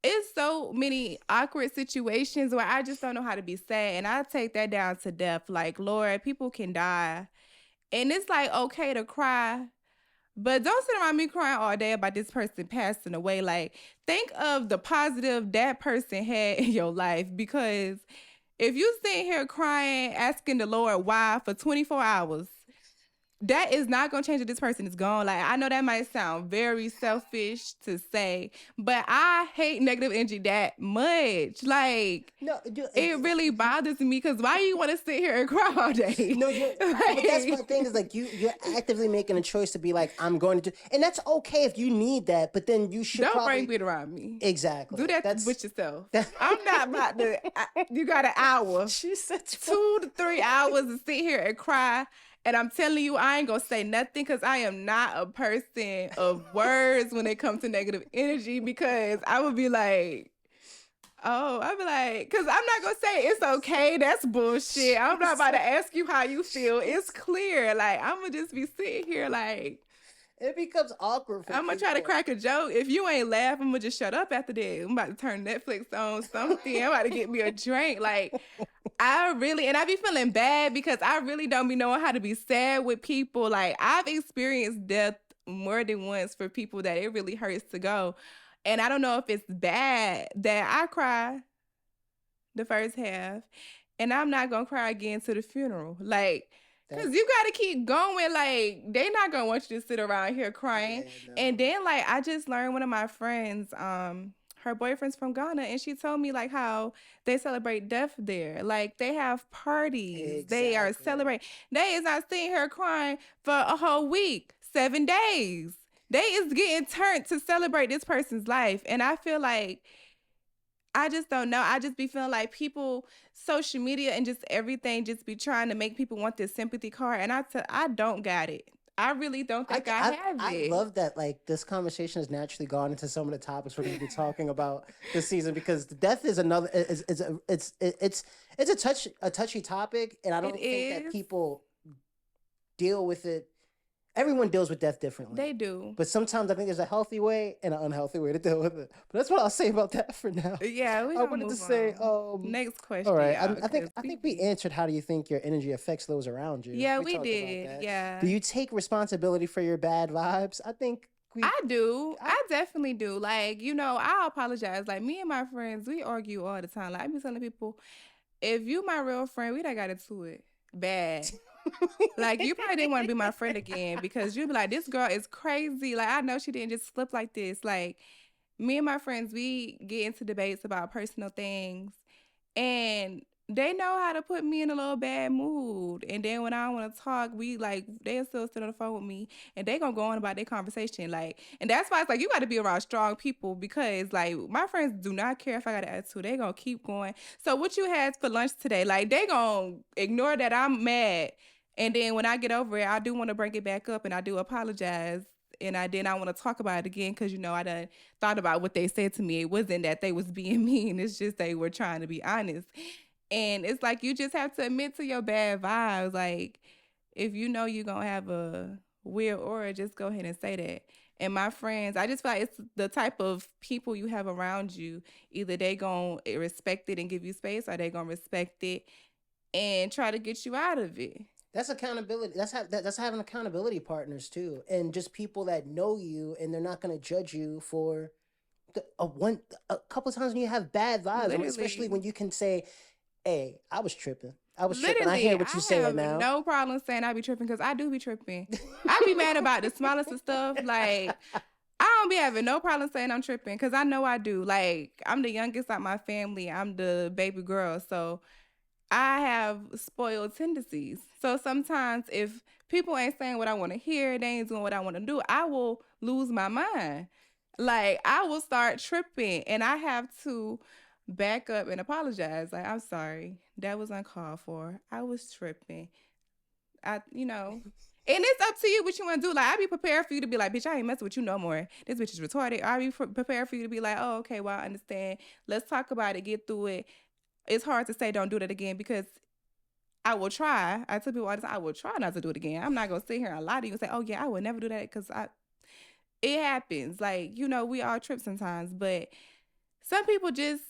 it's so many awkward situations where I just don't know how to be sad. And I take that down to death. Like, Lord, people can die. And it's like okay to cry. But don't sit around me crying all day about this person passing away. Like, think of the positive that person had in your life. Because if you sit here crying, asking the Lord why for 24 hours, that is not going to change that this person is gone. Like, I know that might sound very selfish to say, but I hate negative energy that much. Like, No, it really bothers me because why you want to sit here and cry all day? No, but that's my thing is like you're actively making a choice to be like, I'm going to do, and that's okay if you need that, but then you should don't bring it around me. Exactly. Do that with yourself. I'm not about to. You got an hour, She said 2 to 3 hours to sit here and cry. And I'm telling you, I ain't gonna say nothing because I am not a person of words when it comes to negative energy because I would be like, oh, I'd be like, because I'm not gonna say it's okay. That's bullshit. I'm not about to ask you how you feel. It's clear. Like, I'm gonna just be sitting here like, it becomes awkward for I'm gonna try to crack a joke. If you ain't laugh, I'm gonna just shut up after that. I'm about to turn Netflix on something. I'm about to get me a drink. Like, I be feeling bad because I really don't be knowing how to be sad with people. Like, I've experienced death more than once for people that it really hurts to go. And I don't know if it's bad that I cry the first half and I'm not gonna cry again to the funeral. Like, because you got to keep going. Like, they not going to want you to sit around here crying. Yeah, no. And then, like, I just learned one of my friends, her boyfriend's from Ghana, and she told me, like, how they celebrate death there. Like, they have parties. Exactly. They are celebrating. They is not sitting here crying for a whole week, 7 days. They is getting turned to celebrate this person's life. And I feel like, I just don't know. I just be feeling like people, social media and just everything just be trying to make people want this sympathy card. And I don't got it. I really don't think I have it. I love that like this conversation has naturally gone into some of the topics we're going to be talking about this season because death is another it's a touchy topic and I don't think that people deal with it everyone deals with death differently. They do. But sometimes I think there's a healthy way and an unhealthy way to deal with it. But that's what I'll say about that for now. Yeah, we I gonna wanted to move say, on. Next question, all right. y'all, I think we answered how do you think your energy affects those around you. Yeah, we we talked did. about that. Yeah. Do you take responsibility for your bad vibes? I think I do. I definitely do. Like, you know, I apologize. Like, me and my friends, we argue all the time. Like, I be telling people, if you my real friend, we done got into it bad. Like, you probably didn't want to be my friend again because you'd be like, this girl is crazy. Like, I know she didn't just slip like this. Like, me and my friends, we get into debates about personal things, and they know how to put me in a little bad mood. And then when I want to talk, we like, they'll still sit on the phone with me, and they gonna go on about their conversation. Like, and that's why it's like, you got to be around strong people, because like, my friends do not care if I got an attitude. They gonna keep going. So what you had for lunch today? Like, they gonna ignore that I'm mad. And then when I get over it, I do want to bring it back up, and I do apologize. And I want to talk about it again because, you know, I done thought about what they said to me. It wasn't that they was being mean. It's just they were trying to be honest. And it's like, you just have to admit to your bad vibes. Like, if you know you're going to have a weird aura, just go ahead and say that. And my friends, I just feel like it's the type of people you have around you. Either they going to respect it and give you space, or they going to respect it and try to get you out of it. That's accountability. That's having accountability partners too, and just people that know you and they're not going to judge you for a couple of times when you have bad vibes, especially when you can say, "Hey, I was tripping. I was tripping. I hear what you're saying now." No problem saying I be tripping, because I do be tripping. I be mad about the smallest of stuff. Like, I don't be having no problem saying I'm tripping, because I know I do. Like, I'm the youngest out my family. I'm the baby girl, so I have spoiled tendencies. So sometimes if people ain't saying what I want to hear, they ain't doing what I want to do, I will lose my mind. Like, I will start tripping, and I have to back up and apologize. Like, I'm sorry. That was uncalled for. I was tripping. You know. And it's up to you what you want to do. Like, I be prepared for you to be like, bitch, I ain't messing with you no more. This bitch is retarded. I be prepared for you to be like, oh, okay, well, I understand. Let's talk about it. Get through it. It's hard to say don't do that again, because I will try. I tell people all the time, I will try not to do it again. I'm not going to sit here and lie to you and say, oh, yeah, I would never do that, because it happens. Like, you know, we all trip sometimes. But some people just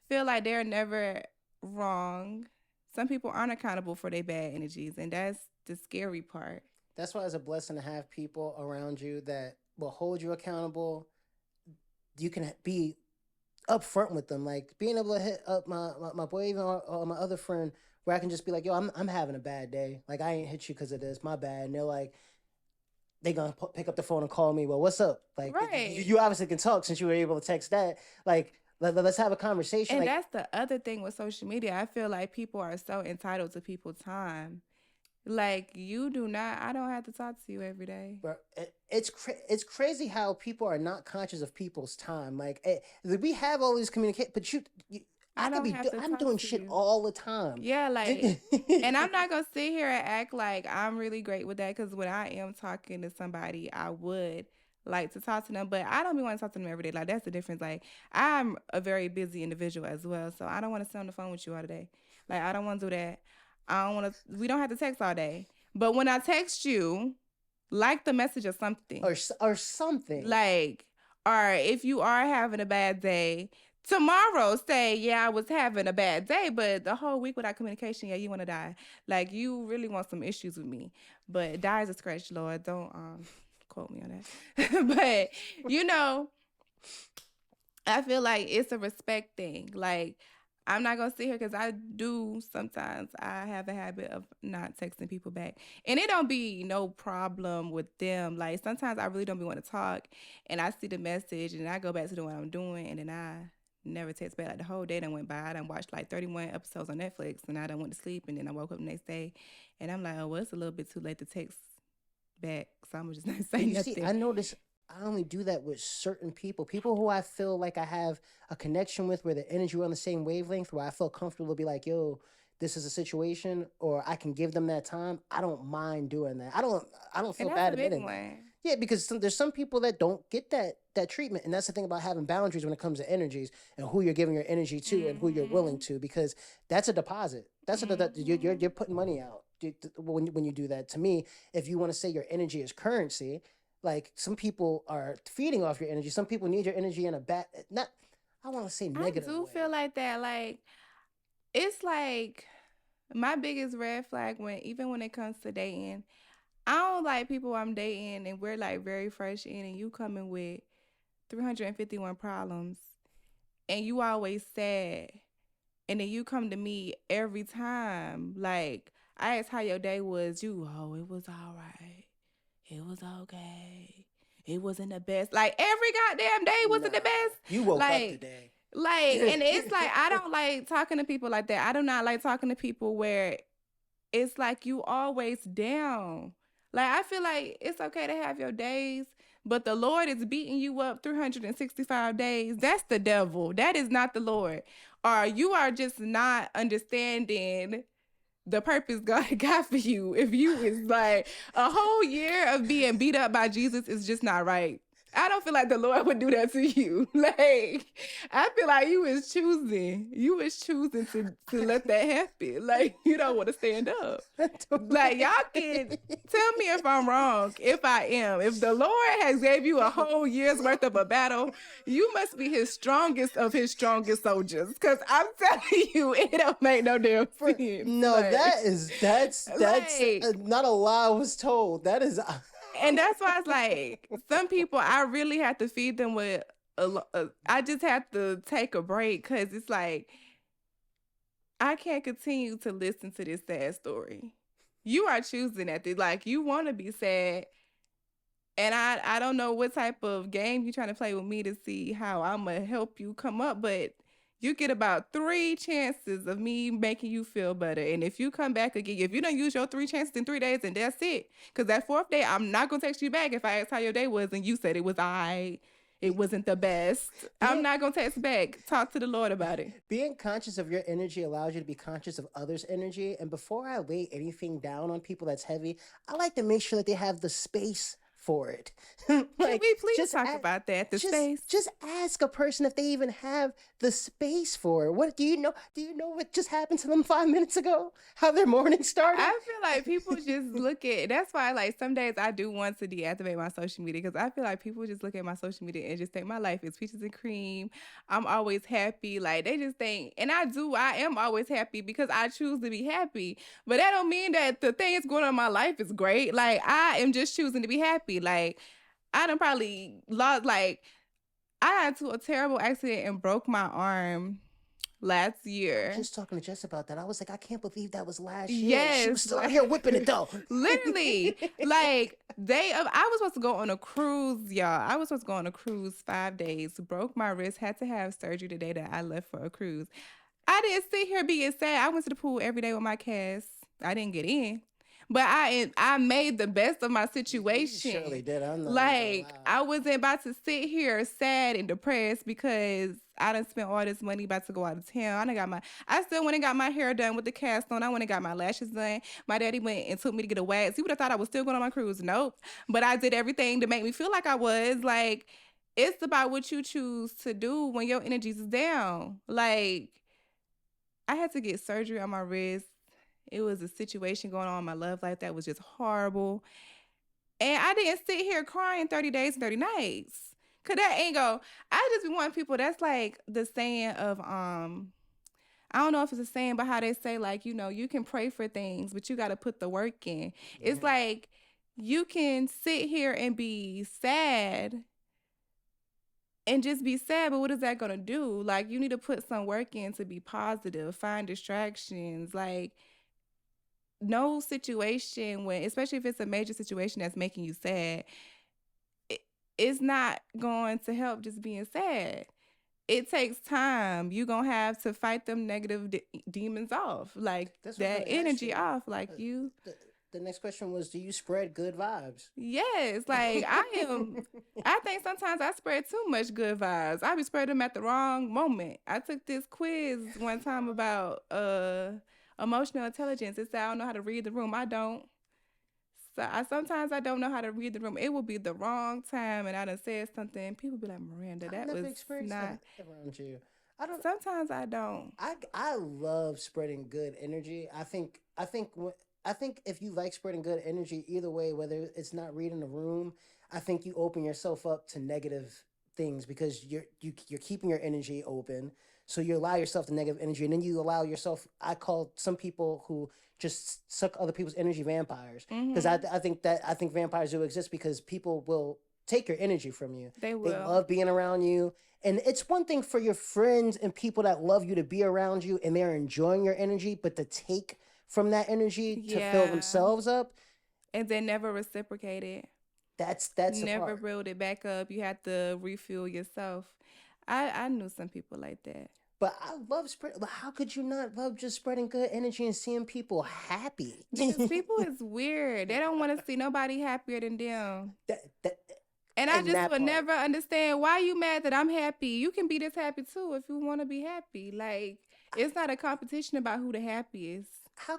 feel like they're never wrong. Some people aren't accountable for their bad energies, and that's the scary part. That's why it's a blessing to have people around you that will hold you accountable. You can be upfront with them, like being able to hit up my boy, even or my other friend, where I can just be like, yo, I'm having a bad day. Like, I ain't hit you because of this. My bad. And they're like, they gonna pick up the phone and call me. Well, what's up? Like, right. You obviously can talk since you were able to text that. Like, let's have a conversation. And like, that's the other thing with social media. I feel like people are so entitled to people's time. Like, you do not, I don't have to talk to you every day. Bro, it's crazy how people are not conscious of people's time. Like, we have all these communicate, but I'm doing shit all the time. Yeah, like, and I'm not going to sit here and act like I'm really great with that, because when I am talking to somebody, I would like to talk to them, but I don't be wanting to talk to them every day. Like, that's the difference. Like, I'm a very busy individual as well, so I don't want to sit on the phone with you all day. Like, I don't want to do that. We don't have to text all day. But when I text you, like the message or something. Or something. Like, or if you are having a bad day, tomorrow say, yeah, I was having a bad day, but the whole week without communication, yeah, you want to die. Like, you really want some issues with me. But die is a scratch, Lord. Don't quote me on that. But, you know, I feel like it's a respect thing. Like, I'm not going to sit here, because I do sometimes. I have a habit of not texting people back. And it don't be no problem with them. Like, sometimes I really don't be want to talk, and I see the message, and I go back to doing what I'm doing, and then I never text back. Like, the whole day done went by. I done watched like 31 episodes on Netflix, and I done went to sleep, and then I woke up the next day, and I'm like, oh, well, it's a little bit too late to text back, so I'm just not saying nothing. See, I notice I only do that with certain people who I feel like I have a connection with, where the energy we're on the same wavelength, where I feel comfortable to be like, yo, this is a situation, or I can give them that time. I don't mind doing that. I don't feel bad admitting that. Yeah, because there's some people that don't get that treatment, and that's the thing about having boundaries when it comes to energies and who you're giving your energy to and who you're willing to, because that's a deposit. That's you're putting money out. when you do that. To me, if you want to say your energy is currency, like some people are feeding off your energy. Some people need your energy in a bad, not, I want to say I negative do feel way. like that. Like, it's like my biggest red flag when it comes to dating. I don't like people I'm dating and we're like very fresh in and you coming with 351 problems and you always sad. And then you come to me every time. Like, I asked how your day was. It was all right. It was okay. It wasn't the best. Like, every goddamn day wasn't the Nah, best. you woke up Like, today. and it's like, I don't like talking to people like that. I do not like talking to people where it's like you always down. Like, I feel like it's okay to have your days, but the Lord is beating you up 365 days. That's the devil. That is not the Lord. Or you are just not understanding the purpose God got for you. If you is like a whole year of being beat up by Jesus is just not right. I don't feel like the Lord would do that to you. Like, I feel like you was choosing to let that happen. Like, you don't want to stand up. Like, y'all can tell me if I'm wrong, if I am. If the Lord has gave you a whole year's worth of a battle, you must be his strongest of his strongest soldiers. Cause I'm telling you, it don't make no damn sense. No, Like, that's like, not a lie I was told. That is. and that's why it's like some people I really have to feed them with I just have to take a break because it's like I can't continue to listen to this sad story. You are choosing at the like you want to be sad, and I don't know what type of game you're trying to play with me to see how I'm gonna help you come up, but you get about 3 chances of me making you feel better. And if you come back again, if you don't use your 3 chances in 3 days, and that's it. Because that fourth day, I'm not gonna text you back if I ask how your day was and you said it was it wasn't the best. I'm being not gonna text back. Talk to the Lord about it. being conscious of your energy allows you to be conscious of others' energy. And before I lay anything down on people that's heavy, I like to make sure that they have the space for it. Can Like we please just talk about that? The space. just ask a person if they even have the space for it. What do you know? Do you know what just happened to them 5 minutes ago? How their morning started? I feel like people just look at that's why like some days I do want to deactivate my social media because I feel like people just look at my social media and just think my life is peaches and cream. I'm always happy. Like they just think and I am always happy because I choose to be happy. But that don't mean that the things going on in my life is great. Like I am just choosing to be happy. Like I done probably lost like I got into a terrible accident and broke my arm last I was year. just talking to Jess about that. I was like, I can't believe that was last year. And she Yes, was still out like here whipping it though. literally, like I was supposed to go on a cruise, y'all. I was supposed to go on a cruise 5 days. Broke my wrist. Had to have surgery the day that I left for a cruise. I didn't sit here being sad. I went to the pool every day with my cast. I didn't get in, but I made the best of my You surely situation. did. I'm not even gonna Like lie. I wasn't about to sit here sad and depressed because I done spent all this money about to go out of town. I still went and got my hair done with the cast on. I went and got my lashes done. My daddy went and took me to get a wax. He would have thought I was still going on my cruise. Nope. But I did everything to make me feel like I was. Like it's about what you choose to do when your energy's down. Like I had to get surgery on my wrist. It was a situation going on in my love life that was just horrible. And I didn't sit here crying 30 days and 30 nights. Cause that ain't go. I just be wanting people that's like the saying of I don't know if it's a saying, but how they say, like, you can pray for things, but you gotta put the work in. It's Mhm. like you can sit here and be sad and just be sad, but what is that gonna do? Like you need to put some work in to be positive, find distractions, like no situation when especially if it's a major situation that's making you sad it, it's not going to help just being sad. It takes time. You're gonna have to fight them negative demons off, like That's what I was that gonna ask energy you. off, like Uh, you. the next question was, do you spread good vibes? Yes, like I think sometimes I spread too much good vibes. I be spreading them at the wrong moment. I took this quiz one time about emotional intelligence. It said I don't know how to read the room. I don't. So sometimes I don't know how to read the room. It will be the wrong time, and I done said something. People be like, Miranda, I've that never was experienced not. that around you. I don't. Sometimes I don't. I love spreading good energy. I think I think if you like spreading good energy, either way, whether it's not reading the room, I think you open yourself up to negative things because you're keeping your energy open. So you allow yourself the negative energy, and then you allow yourself. I call some people who just suck other people's energy vampires because Mm-hmm. I think vampires do exist because people will take your energy from you. They They will. love being around you. And it's one thing for your friends and people that love you to be around you and they're enjoying your energy, but to take from that energy to fill Yeah. themselves up, And they never reciprocated. that's the Never part. build it back up. You have to refuel yourself. I knew some people like that. But I love spread. But how could you not love just spreading good energy and seeing people happy? Because people is weird. They don't want to see nobody happier than them. That And I and just that would part. never understand why you mad that I'm happy. You can be this happy too if you want to be happy. Like it's not a competition about who the happiest. How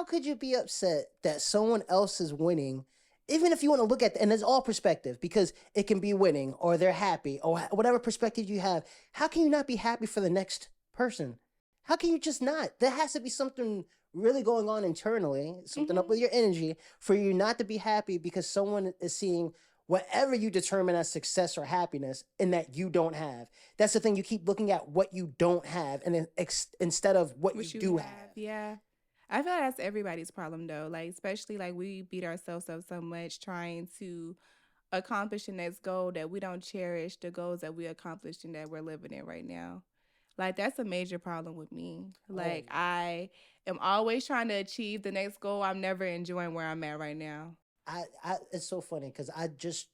could you be upset that someone else is winning? Even if you want to look at and it's all perspective because it can be winning or they're happy or whatever perspective you have. How can you not be happy for the next person? How can you just not? There has to be something really going on internally, something up Hmm. with your energy for you not to be happy because someone is seeing whatever you determine as success or happiness and that you don't have. That's the thing. You keep looking at what you don't have and then instead of what you What you do have. have, yeah. I feel like that's everybody's problem though. Like especially like we beat ourselves up so much trying to accomplish the next goal that we don't cherish the goals that we accomplished and that we're living in right now. Like that's a major problem with me. Oh, Like I am always trying to achieve the next goal. I'm never enjoying where I'm at right now. I it's so funny because I just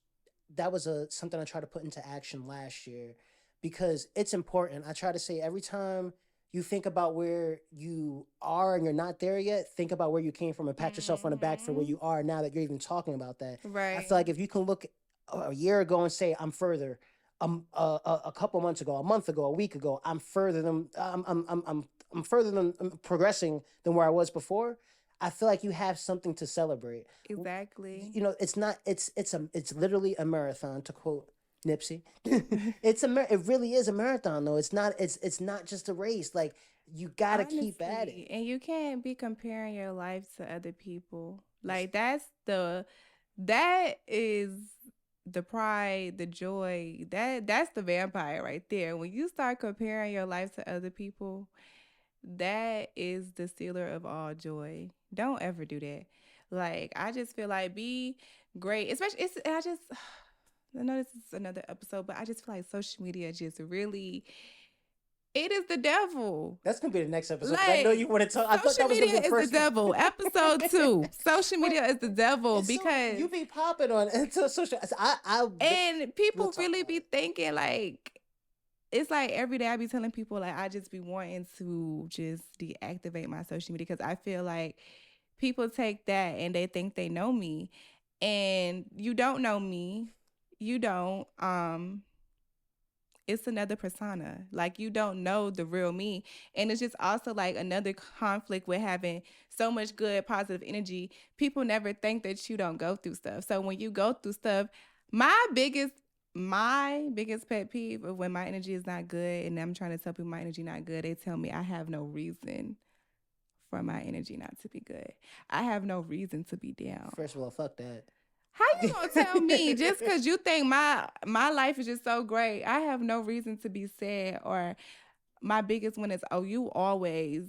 that was a something I tried to put into action last year because it's important. I try to say every time you think about where you are and you're not there yet, think about where you came from and pat yourself on the back for where Hmm. you are now that you're even talking about that. I Right. feel like if you can look a year ago and say I'm further, a couple months ago, a month ago, a week ago, I'm further than I'm further than I'm progressing than where I was before. I feel like you have something to celebrate. Exactly. You know, it's not. It's literally a marathon to quote Nipsey. It really is a marathon though. It's not just a race. Like you gotta keep at it. Honestly, and you can't be comparing your life to other people. Like that is the pride, the joy. That's the vampire right there. When you start comparing your life to other people, that is the stealer of all joy. Don't ever do that. Like I just feel like be great, especially it's I just I know this is another episode, but I just feel like social media just really it is the devil. That's gonna be the next episode because I know you Like want to talk. I thought social that was gonna be media the is the first one. devil. Episode 2. Social But media is the devil it's so because you be popping on into social. and We'll people talk really about be it. thinking like it's like every day I be telling people like I just be wanting to just deactivate my social media because I feel like people take that and they think they know me and you don't know me. You don't. It's another persona. Like you don't know the real me. And it's just also like another conflict with having so much good positive energy. People never think that you don't go through stuff. So when you go through stuff, my biggest pet peeve of when my energy is not good and I'm trying to tell people my energy not good, they tell me I have no reason for my energy not to be good. I have no reason to be down. First of all, fuck that. How you gonna tell me just because you think my life is just so great? I have no reason to be sad. Or my biggest one is, oh, you always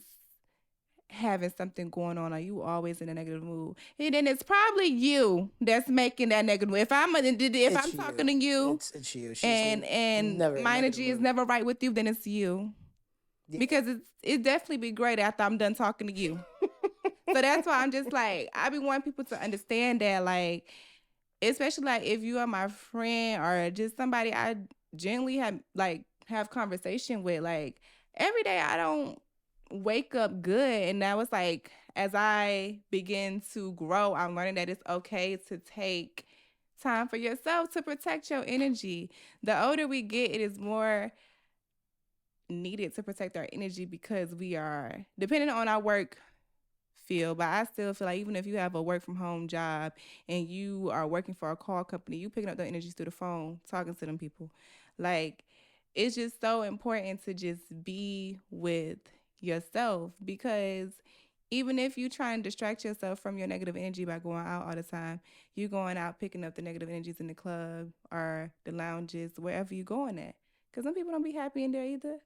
having something going on, or you always in a negative mood, and then it's probably you that's making that negative mood. If It's I'm you. talking to you It's you. She's and never in a my negative energy is mood. never right with you, then it's you Yeah. because it definitely be great after I'm done talking to you. So that's why I'm just like I be wanting people to understand that like especially like if you are my friend or just somebody I generally have conversation with, like every day I don't wake up good. And that was like as I begin to grow, I'm learning that it's okay to take time for yourself to protect your energy. The older we get, it is more needed to protect our energy because we are depending on our work feel, but I still feel like even if you have a work from home job and you are working for a call company, you picking up the energies through the phone, talking to them people. Like it's just so important to just be with yourself because even if you try and distract yourself from your negative energy by going out all the time, you going out picking up the negative energies in the club or the lounges, wherever you going at. Because some people don't be happy in there either.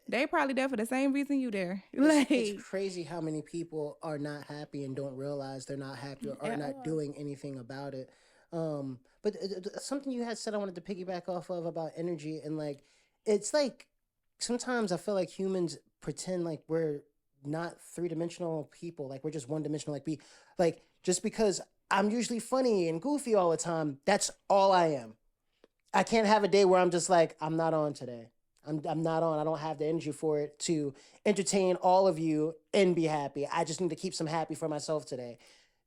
They probably there for the same reason you there. It's Like, crazy how many people are not happy and don't realize they're not happy or are at not all. doing anything about it. But something you had said I wanted to piggyback off of about energy and like it's like sometimes I feel like humans pretend like we're not three-dimensional people, like we're just one-dimensional. Like we like just because I'm usually funny and goofy all the time, that's all I am. I can't have a day where I'm just like, I'm not on today. I'm not on. I don't have the energy for it to entertain all of you and be happy. I just need to keep some happy for myself today.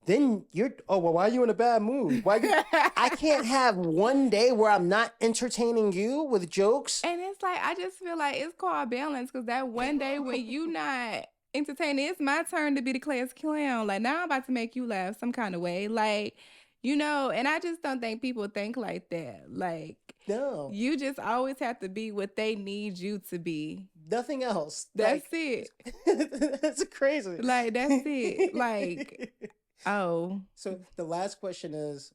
Then you're, oh, well, why are you in a bad mood? Why you, I can't have one day where I'm not entertaining you with jokes. And it's like, I just feel like it's called balance because that one day when you not entertaining, it's my turn to be the class clown. Like, now I'm about to make you laugh some kind of way. Like, and I just don't think people think like that. Like, No, you just always have to be what they need you to be. nothing else. That's Like, it. that's crazy. Like, that's it. Like, oh. So the last question is,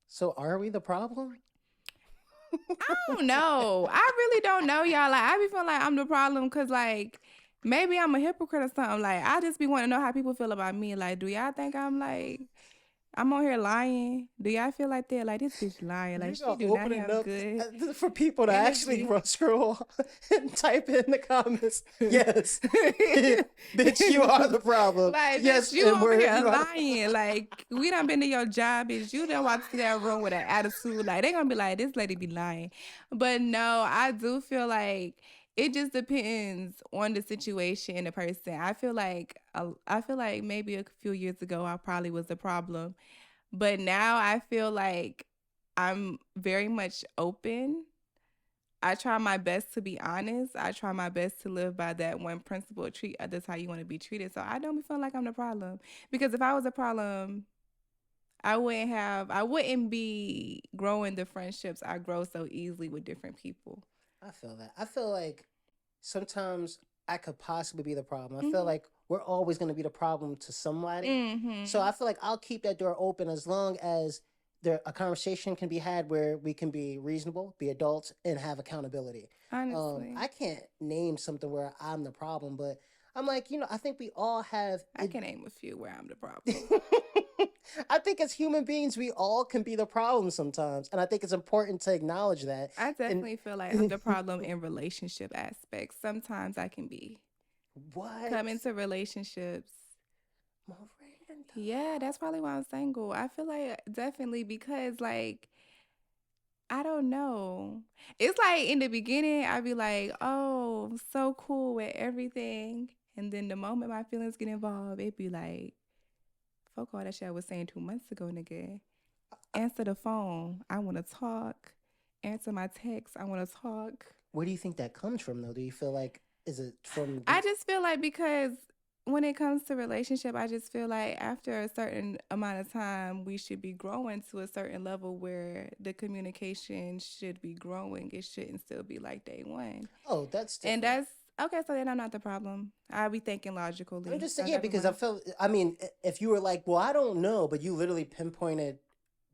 so are we the problem? I don't know. I really don't know, y'all. Like, I be feeling like I'm the problem because, like, maybe I'm a hypocrite or something. Like, I just be wanting to know how people feel about me. Like, do y'all think I'm on here lying? Do y'all feel like that? Like, this bitch lying. You Like, she gonna do not open it have up good for people to actually energy. scroll and type in the comments. Yes, bitch, you are the problem. Like, Yes, bitch, you and over we're here you are. lying. Like, we done been to your job, bitch. You done walked to that room with an attitude. Like, they gonna be like, this lady be lying. But no, I do feel like it just depends on the situation and the person. I feel like maybe a few years ago I probably was the problem, but now I feel like I'm very much open. I try my best to be honest. I try my best to live by that one principle: treat others how you want to be treated. So I don't be feeling like I'm the problem. Because if I was a problem, I wouldn't be growing the friendships I grow so easily with different people. I feel that. I feel like sometimes I could possibly be the problem. I feel Mhm. like we're always going to be the problem to somebody. So Mhm. I feel like I'll keep that door open as long as there a conversation can be had where we can be reasonable, be adults, and have accountability. Honestly, I can't name something where I'm the problem, but I'm like, I think we all have I it. can name a few where I'm the problem. I think as human beings, we all can be the problem sometimes, and I think it's important to acknowledge that. I And definitely feel like I'm the problem in relationship aspects. Sometimes I can be what, come into relationships. Miranda? Yeah, that's probably why I'm single. I feel like definitely because like I don't know. It's like in the beginning I'd be like, "Oh, I'm so cool with everything." And then the moment my feelings get involved, it'd be like, "Fuck all that shit I was saying 2 months ago, nigga. Answer the phone. I want to talk. Answer my text. I want to talk." Where do you think that comes from, though? Do you feel like is it from I the? just feel like because when it comes to relationship, I just feel like after a certain amount of time, we should be growing to a certain level where the communication should be growing. It shouldn't still be like day one. Oh, that's And different. that's okay. So then I'm not the problem. I'll be thinking I'm logically. just saying, That's yeah, because I everyone. felt. I mean, if you were like, well, I don't know, but you literally pinpointed.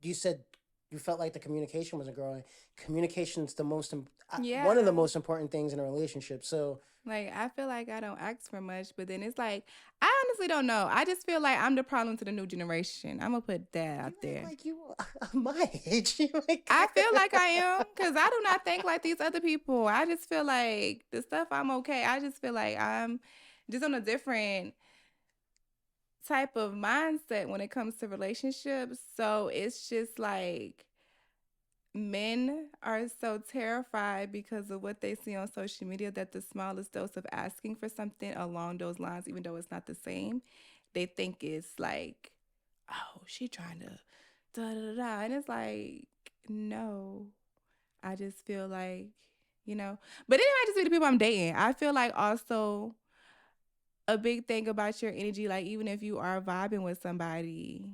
You said you felt like the communication wasn't growing. Communication's the one of the Yeah. most important things in a relationship. So Like I feel like I don't ask for much, but then it's like I honestly don't know. I just feel like I'm the problem to the new generation. I'm gonna put that you out act there. like you my age. You like I feel like I am because I do not think like these other people. I just feel like the stuff I'm okay. I just feel like I'm just on a different type of mindset when it comes to relationships. So it's just like men are so terrified because of what they see on social media that the smallest dose of asking for something along those lines, even though it's not the same, they think it's like, oh, she trying to da da da da. And it's like, no. I just feel like, but it might just be the people I'm dating. I feel like also a big thing about your energy, like even if you are vibing with somebody,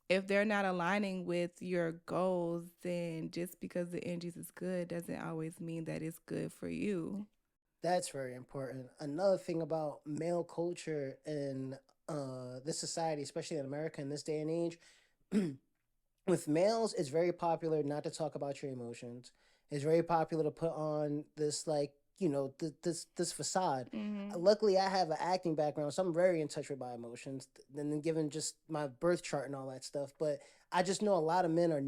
if they're not aligning with your goals, then just because the energies is good doesn't always mean that it's good for you. That's very important. Another thing about male culture in this society, especially in America in this day and age, with males, it's very popular not to talk about your emotions. It's very popular to put on this like this facade. Hmm. Luckily, I have an acting background, so I'm very in touch with my emotions. And then given just my birth chart and all that stuff, but I just know a lot of men are.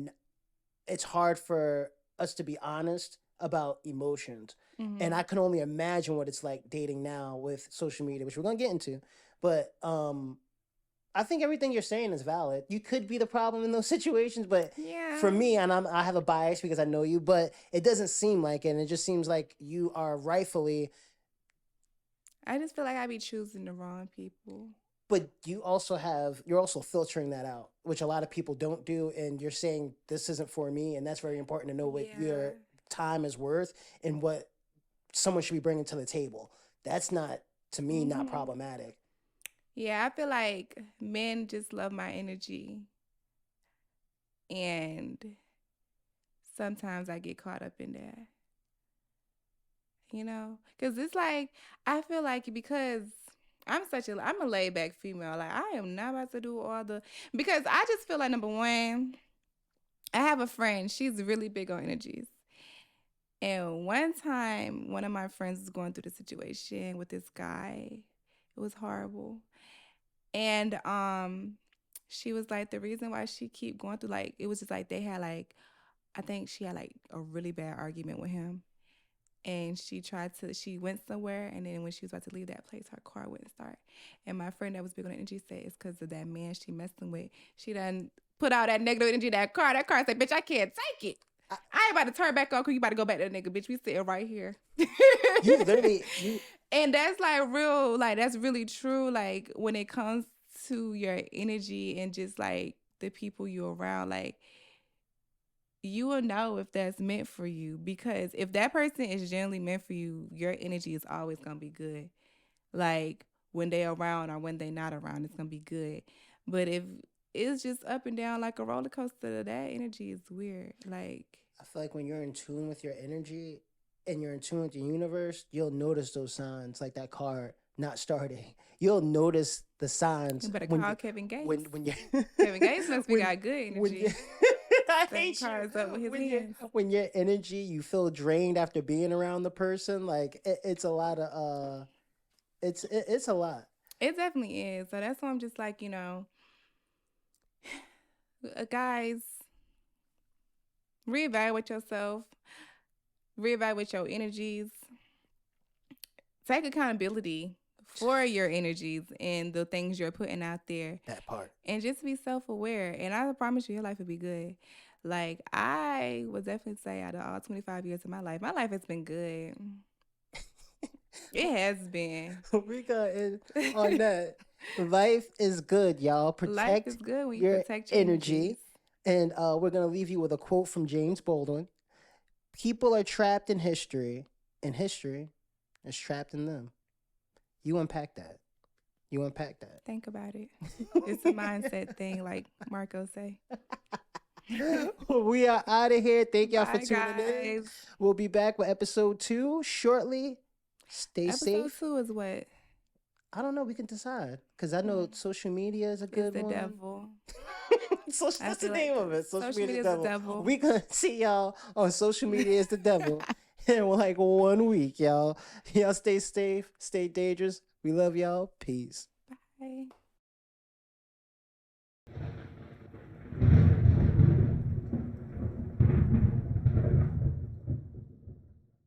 It's hard for us to be honest about emotions, and Hmm. I can only imagine what it's like dating now with social media, which we're gonna get into. But I think everything you're saying is valid. You could be the problem in those situations, but for Yeah. me, and I have a bias because I know you, but it doesn't seem like it. And it just seems like you are rightfully, I just feel like I be choosing the wrong people. but you're also filtering that out, which a lot of people don't do. And you're saying this isn't for me, and that's very important to know what Yeah. your time is worth and what someone should be bringing to the table. That's not, to me, not Hmm. problematic. Yeah, I feel like men just love my energy, and sometimes I get caught up in that, because it's like I feel like because I'm a laid back female. Like I am not about to do all the because I just feel like number one, I have a friend. She's really big on energies. And one time, one of my friends was going through the situation with this guy. It was horrible. And she was like, the reason why she keep going through like it was just like they had like I think she had like a really bad argument with him. And she went somewhere, and then when she was about to leave that place, her car wouldn't start. And my friend that was big on energy said it's because of that man she messing with. She done put out that negative energy in that car. That car said, bitch, I can't take it. I, I ain't about to turn back on because you about to go back to that nigga, bitch. We sitting right here. you literally you And that's like real, like that's really true. Like when it comes to your energy and just like the people you're around, like you will know if that's meant for you because if that person is generally meant for you, your energy is always gonna be good. Like when they around or when they not around, it's gonna be good. But if it's just up and down like a roller coaster, that energy is weird. Like I feel like when you're in tune with your energy and you're in tune with the universe, you'll notice those signs like that car not starting. You'll notice the you signs better call Kevin Gates. when you Kevin Gates must be when got good when you energy. I Setting hate you cars up with his when hands. your energy you feel drained after being around the person like it's a lot of it's a lot. It definitely is. So that's why I'm just like, guys, reevaluate yourself, reevaluate your energies, take accountability for your energies and the things you're putting out there, That part. and just be self aware. And I promise you, your life will be good. Like, I would definitely say, out of all 25 years of my life has been good. It has been. We got in on that. Life is good, y'all. Life is Protect good when you your protect your energies. energy. And we're going to leave you with a quote from James Baldwin. People are trapped in history, and history is trapped in them. You unpack that. You unpack that. Think about it. It's a mindset thing, like Marco say. We are out of here. Thank y'all for Bye, tuning in. guys. We'll be back with episode 2 shortly. Stay Episode safe. 2 is what? I don't know. We can decide because I know social media is a It's good the one. devil. So I that's the feel name like of it. Social social media media is the is the devil. devil. We gonna see y'all on social media is the devil in like 1 week, y'all. Y'all stay safe, stay dangerous. We love y'all. Peace. Bye.